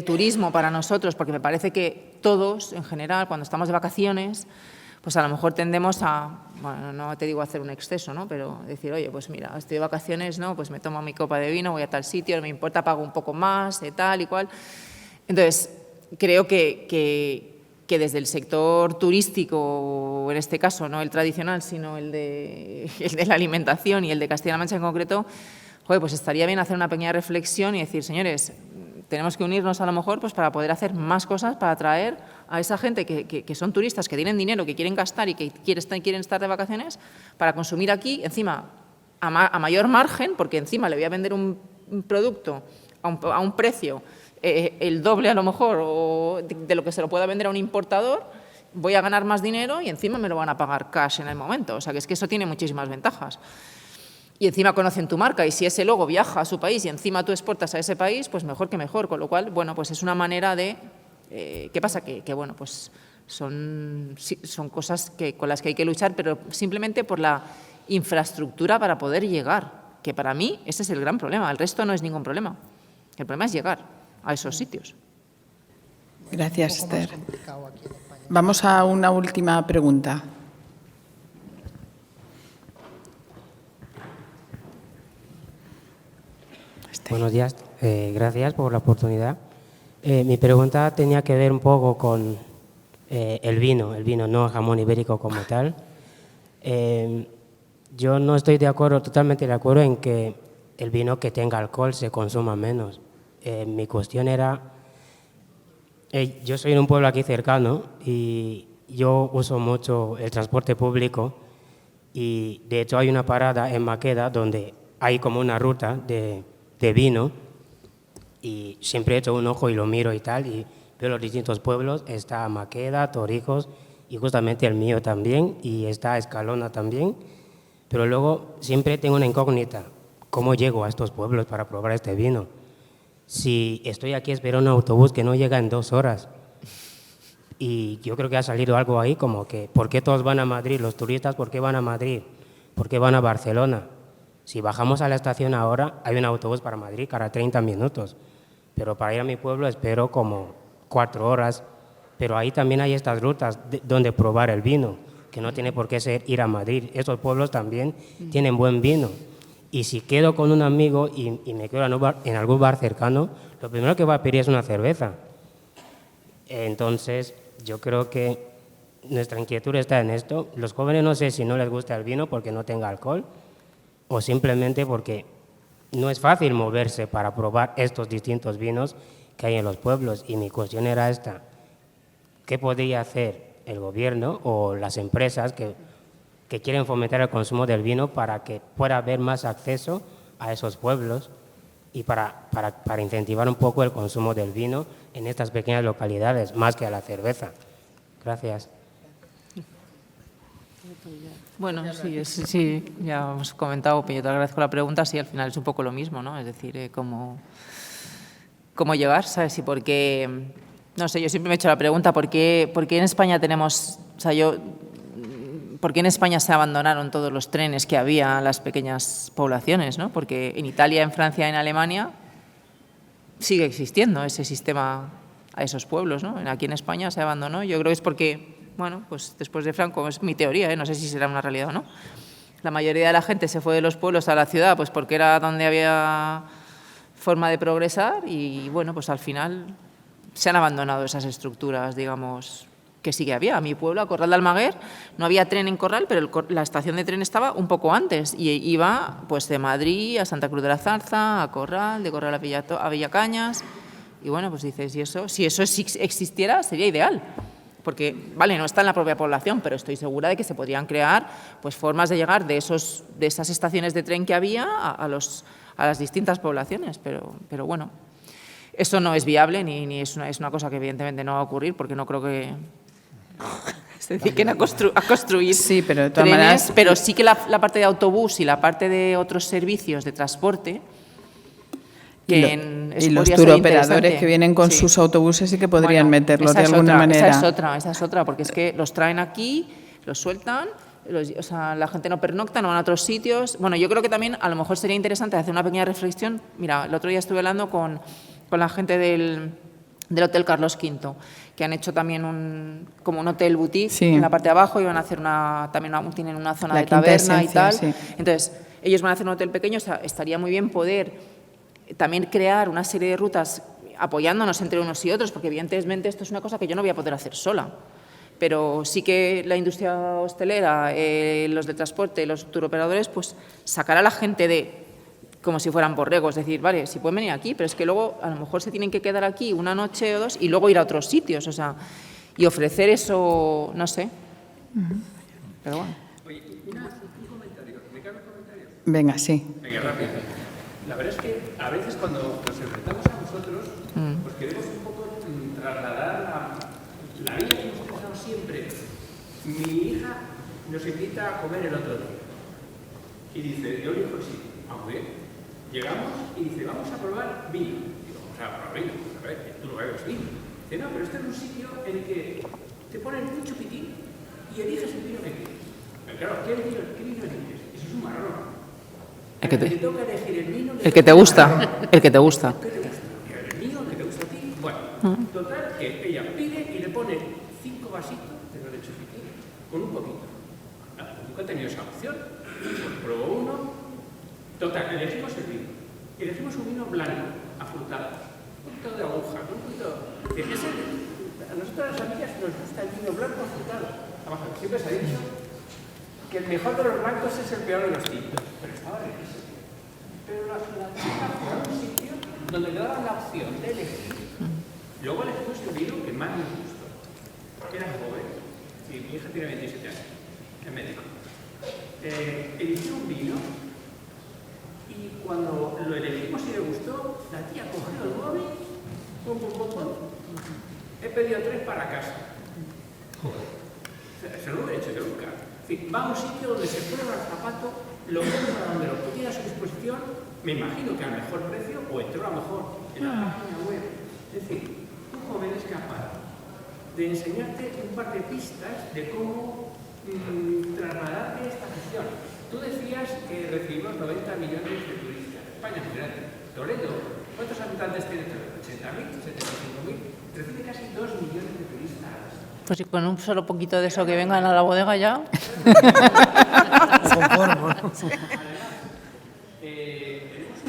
turismo para nosotros, porque me parece que todos, en general, cuando estamos de vacaciones, pues a lo mejor tendemos a, bueno, no te digo hacer un exceso, ¿no? Pero decir, oye, pues mira, estoy de vacaciones, ¿no? Pues me tomo mi copa de vino, voy a tal sitio, no me importa, pago un poco más, tal y cual. Entonces, creo que desde el sector turístico, o en este caso no el tradicional, sino el de la alimentación y el de Castilla-La Mancha en concreto, joder, pues estaría bien hacer una pequeña reflexión y decir, señores, tenemos que unirnos a lo mejor pues para poder hacer más cosas para atraer a esa gente que son turistas, que tienen dinero, que quieren gastar y que quieren estar de vacaciones, para consumir aquí, encima, a mayor margen, porque encima le voy a vender un producto a un precio el doble a lo mejor o de lo que se lo pueda vender a un importador, voy a ganar más dinero y encima me lo van a pagar cash en el momento. O sea, que es que eso tiene muchísimas ventajas. Y encima conocen tu marca y si ese logo viaja a su país y encima tú exportas a ese país, pues mejor que mejor. Con lo cual, bueno, pues es una manera de... ¿Qué pasa? Que bueno, pues son cosas con las que hay que luchar, pero simplemente por la infraestructura para poder llegar, que para mí ese es el gran problema. El resto no es ningún problema. El problema es llegar a esos sitios. Gracias, Un poco más Esther. complicado aquí en España. Vamos a una última pregunta. Buenos días, gracias por la oportunidad. Mi pregunta tenía que ver un poco con el vino, no el jamón ibérico como tal. Yo no estoy totalmente de acuerdo en que el vino que tenga alcohol se consuma menos. Mi cuestión era, yo soy de un pueblo aquí cercano y yo uso mucho el transporte público y de hecho hay una parada en Maqueda donde hay como una ruta de vino y siempre he hecho un ojo y lo miro y tal y veo los distintos pueblos, está Maqueda, Torrijos y justamente el mío también y está Escalona también, pero luego siempre tengo una incógnita, ¿cómo llego a estos pueblos para probar este vino? Si estoy aquí esperando un autobús que no llega en 2 horas y yo creo que ha salido algo ahí como que ¿por qué todos van a Madrid? Los turistas, ¿por qué van a Madrid? ¿Por qué van a Barcelona? Si bajamos a la estación ahora, hay un autobús para Madrid cada 30 minutos. pero para ir a mi pueblo espero como 4 horas, pero ahí también hay estas rutas donde probar el vino, que no tiene por qué ser ir a Madrid. Esos pueblos también tienen buen vino. Y si quedo con un amigo y me quedo en algún bar cercano, lo primero que va a pedir es una cerveza. Entonces, yo creo que nuestra inquietud está en esto. Los jóvenes no sé si no les gusta el vino porque no tenga alcohol o simplemente porque no es fácil moverse para probar estos distintos vinos que hay en los pueblos. Y mi cuestión era esta: ¿qué podría hacer el gobierno o las empresas que quieren fomentar el consumo del vino para que pueda haber más acceso a esos pueblos y para incentivar un poco el consumo del vino en estas pequeñas localidades, más que a la cerveza? Gracias. Bueno, sí, ya hemos comentado, pero yo te agradezco la pregunta. Sí, al final es un poco lo mismo, ¿no? Es decir, cómo llegar, ¿sabes? Y por qué, no sé, yo siempre me he hecho la pregunta, ¿por qué en España tenemos, o sea, ¿por qué en España se abandonaron todos los trenes que había en las pequeñas poblaciones, ¿no? Porque en Italia, en Francia, en Alemania sigue existiendo ese sistema a esos pueblos, ¿no? Aquí en España se abandonó. Yo creo que es porque, bueno, pues después de Franco, es mi teoría, no sé si será una realidad o no, la mayoría de la gente se fue de los pueblos a la ciudad pues porque era donde había forma de progresar y, bueno, pues al final se han abandonado esas estructuras, digamos, que sí que había. A mi pueblo, a Corral de Almaguer, no había tren en Corral, pero la estación de tren estaba un poco antes y iba pues de Madrid a Santa Cruz de la Zarza, a Corral, de Corral a Villacañas. Y bueno, pues dices, si eso existiera sería ideal, porque, vale, no está en la propia población, pero estoy segura de que se podrían crear pues formas de llegar de esas estaciones de tren que había a las distintas poblaciones, pero bueno, eso no es viable ni es una cosa que evidentemente no va a ocurrir, porque no creo que se dediquen a construir sí, pero de todas trenes, maneras, pero sí que la parte de autobús y la parte de otros servicios de transporte. Y los turoperadores que vienen con sus autobuses sí que podrían meterlos de alguna manera. Esa es otra, porque es que los traen aquí, los sueltan, o sea, la gente no pernocta, no van a otros sitios. Bueno, yo creo que también a lo mejor sería interesante hacer una pequeña reflexión. Mira, el otro día estuve hablando con la gente del Hotel Carlos V, que han hecho también como un hotel boutique en la parte de abajo y van a hacer tienen una zona de taberna y tal. Sí. Entonces, ellos van a hacer un hotel pequeño, o sea, estaría muy bien poder también crear una serie de rutas apoyándonos entre unos y otros, porque evidentemente esto es una cosa que yo no voy a poder hacer sola, pero sí que la industria hostelera, los de transporte, los turoperadores, pues sacar a la gente como si fueran borregos, decir, vale, si pueden venir aquí, pero es que luego a lo mejor se tienen que quedar aquí una noche o dos y luego ir a otros sitios, o sea, y ofrecer eso, no sé. Pero bueno. Oye, un comentario, ¿me cabe un comentario? Venga, sí. Venga, rápido. La verdad es que a veces cuando nos enfrentamos a vosotros, pues queremos un poco trasladar la vida que hemos pensado siempre. Mi hija nos invita a comer el otro día y dice, yo elijo el sitio. Muy bien. Llegamos y dice, vamos a probar vino. Digo, vamos a probar vino. A ver, tú no bebes vino. Dice, no, pero este es un sitio en el que te ponen un chupitín y eliges el vino que quieres. Pero claro, ¿qué vino eliges? Eso es un marrón. El que te gusta. El que te gusta. El mío, el que te gusta a ti. Bueno, total, que ella pide y le pone 5 vasitos de lo de chupitín con un poquito. Nunca he tenido esa opción. Pues probó uno. Total, elegimos el vino. Elegimos un vino blanco, afrutado. Un poquito de aguja, un poquito. A nosotros las amigas nos gusta el vino blanco afrutado. Además, siempre se ha dicho que el mejor de los blancos es el peor de los tintos. Pero estaba riquísimo. Pero la chica fue a un sitio donde le daban la opción de elegir. Luego elegimos el vino que más nos gustó. Era joven. Mi hija tiene 27 años. Es médico. Eligió un vino y cuando lo elegimos y le gustó, la tía cogió el móvil, pum. He pedido 3 para casa. Joder. Se lo hubiera hecho yo nunca. Va a un sitio donde se prueba el zapato, lo compra donde lo tiene a su disposición, me imagino que al mejor precio, o entró a lo mejor en la página web. Es decir, un joven es capaz de enseñarte un par de pistas de cómo trasladarte esta gestión. Tú decías que recibimos 90 millones de turistas. España es grande. Toledo, ¿cuántos habitantes tiene Toledo? 80.000, 75.000, recibe casi 2 millones de turistas. Pues si con un solo poquito de eso que vengan a la bodega ya. Tenemos un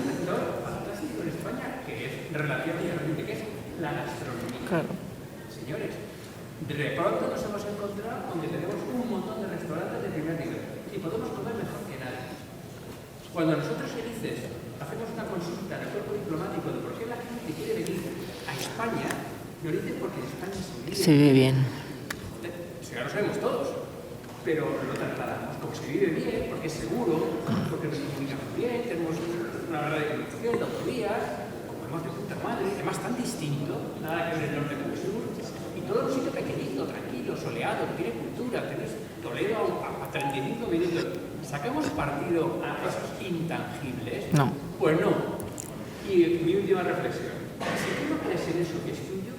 sector fantástico en España que es relativamente reciente, que es la gastronomía. Claro. Señores, de pronto nos hemos encontrado donde tenemos un montón de restaurantes de primer nivel y podemos comer mejor que nadie. Cuando nosotros en ICES hacemos una consulta en el cuerpo diplomático de por qué la gente quiere venir a España, nos dicen porque en España Se vive bien. Si ya lo sabemos todos, pero lo trasladamos como se vive bien, porque es seguro, porque nos comunicamos bien, tenemos una verdad de comunicación, de autovías, comemos de puta madre, además tan distinto, nada que ver el norte con el sur, y todo un sitio pequeñito, tranquilo, soleado, que tiene cultura, tenés Toledo a 35 minutos. ¿Sacamos partido a cosas intangibles? No. Pues no. Y mi última reflexión. Si tú no crees en eso que es tuyo,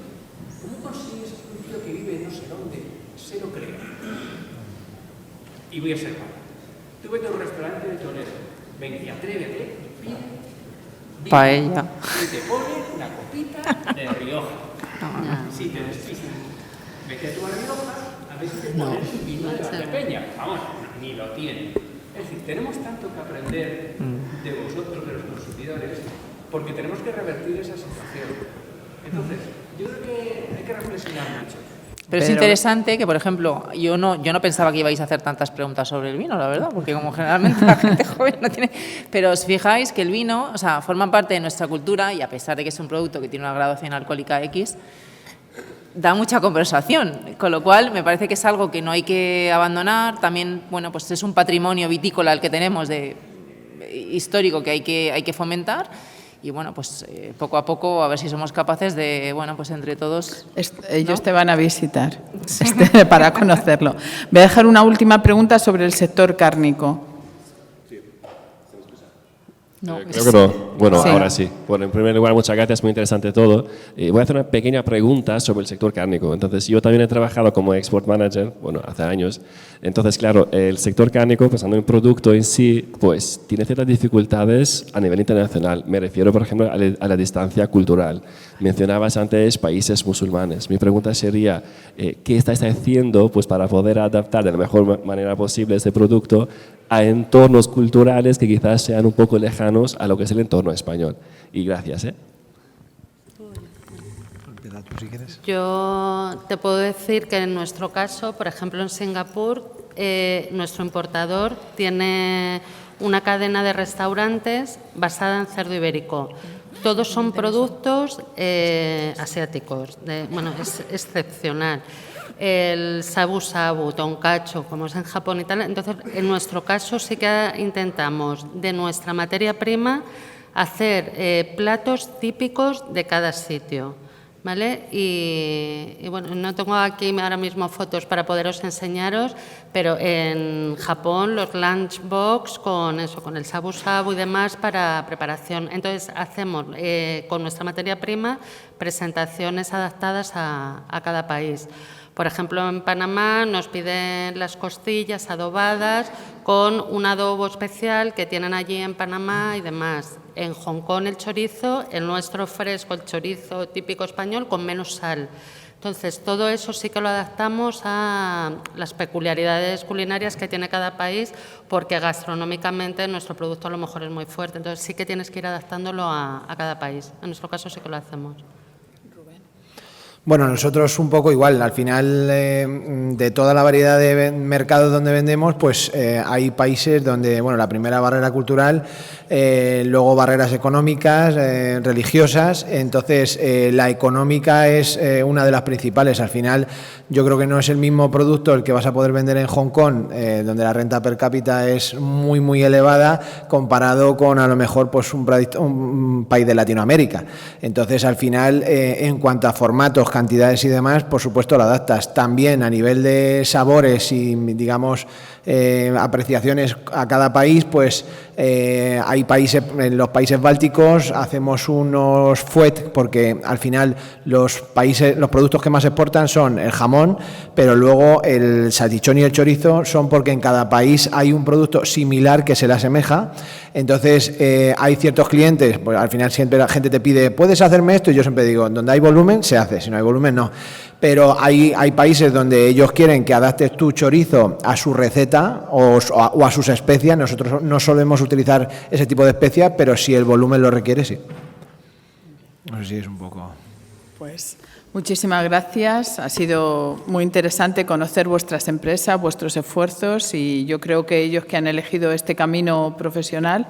¿cómo consigues que un tío que vive no sé dónde se lo crea? Y voy a ser malo. Tú vete a un restaurante de Toledo, ven y atrévete y pide Paella. y te pone una copita de Rioja. Si te despistas, vete a tu Rioja, a ver si te pones un vino de Valdepeña. Vamos, ni lo tiene. Es decir, tenemos tanto que aprender de vosotros, de los consumidores, porque tenemos que revertir esa situación. Entonces, yo creo que hay que reflexionar mucho. Pero es interesante que, por ejemplo, yo no pensaba que ibais a hacer tantas preguntas sobre el vino, la verdad, porque como generalmente la gente joven no tiene... Pero os fijáis que el vino, o sea, forma parte de nuestra cultura y a pesar de que es un producto que tiene una graduación alcohólica X, da mucha conversación, con lo cual me parece que es algo que no hay que abandonar. También, bueno, pues es un patrimonio vitícola el que tenemos histórico que hay que fomentar. Y bueno, pues poco a poco a ver si somos capaces de, bueno, pues entre todos... Ellos te van a visitar para conocerlo. Voy a dejar una última pregunta sobre el sector cárnico. No, creo que no. Bueno, sí. Ahora sí. Bueno, en primer lugar, muchas gracias, muy interesante todo. Voy a hacer una pequeña pregunta sobre el sector cárnico. Entonces, yo también he trabajado como export manager, bueno, hace años. Entonces, claro, el sector cárnico, pensando en el producto en sí, pues tiene ciertas dificultades a nivel internacional. Me refiero, por ejemplo, a la distancia cultural. Mencionabas antes países musulmanes. Mi pregunta sería, ¿qué estáis haciendo pues, para poder adaptar de la mejor manera posible este producto a entornos culturales que quizás sean un poco lejanos a lo que es el entorno español? Y gracias. Yo te puedo decir que en nuestro caso, por ejemplo en Singapur, nuestro importador tiene una cadena de restaurantes basada en cerdo ibérico. Todos son productos asiáticos, bueno, es excepcional. El shabu shabu, tonkacho, como es en Japón y tal. Entonces, en nuestro caso sí que intentamos de nuestra materia prima hacer platos típicos de cada sitio, ¿vale? Y bueno, no tengo aquí ahora mismo fotos para poderos enseñaros, pero en Japón los lunchbox con eso, con el shabu shabu y demás para preparación. Entonces, hacemos con nuestra materia prima presentaciones adaptadas a cada país. Por ejemplo, en Panamá nos piden las costillas adobadas con un adobo especial que tienen allí en Panamá y demás. En Hong Kong el chorizo, el nuestro fresco, el chorizo típico español con menos sal. Entonces, todo eso sí que lo adaptamos a las peculiaridades culinarias que tiene cada país, porque gastronómicamente nuestro producto a lo mejor es muy fuerte. Entonces, sí que tienes que ir adaptándolo a cada país. En nuestro caso sí que lo hacemos. Bueno, nosotros un poco igual. Al final, de toda la variedad de mercados donde vendemos, pues hay países donde, bueno, la primera barrera cultural, luego barreras económicas, religiosas. Entonces, la económica es una de las principales. Al final, yo creo que no es el mismo producto el que vas a poder vender en Hong Kong, donde la renta per cápita es muy, muy elevada, comparado con a lo mejor pues un país de Latinoamérica. Entonces, al final, en cuanto a formatos, cantidades y demás, por supuesto lo adaptas. También a nivel de sabores y, digamos, apreciaciones a cada país, pues hay países, en los países bálticos hacemos unos fuet, porque al final los productos que más exportan son el jamón, jamón, pero luego el salchichón y el chorizo son porque en cada país hay un producto similar que se le asemeja. Entonces, hay ciertos clientes, pues al final siempre la gente te pide, ¿puedes hacerme esto? Y yo siempre digo, donde hay volumen, se hace, si no hay volumen, no. Pero hay países donde ellos quieren que adaptes tu chorizo a su receta o a sus especias. Nosotros no solemos utilizar ese tipo de especias, pero si el volumen lo requiere, sí. No sé si es un poco... Pues muchísimas gracias. Ha sido muy interesante conocer vuestras empresas, vuestros esfuerzos, y yo creo que ellos que han elegido este camino profesional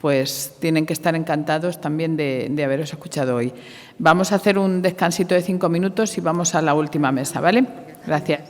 pues tienen que estar encantados también de haberos escuchado hoy. Vamos a hacer un descansito de 5 minutos y vamos a la última mesa, ¿vale? Gracias.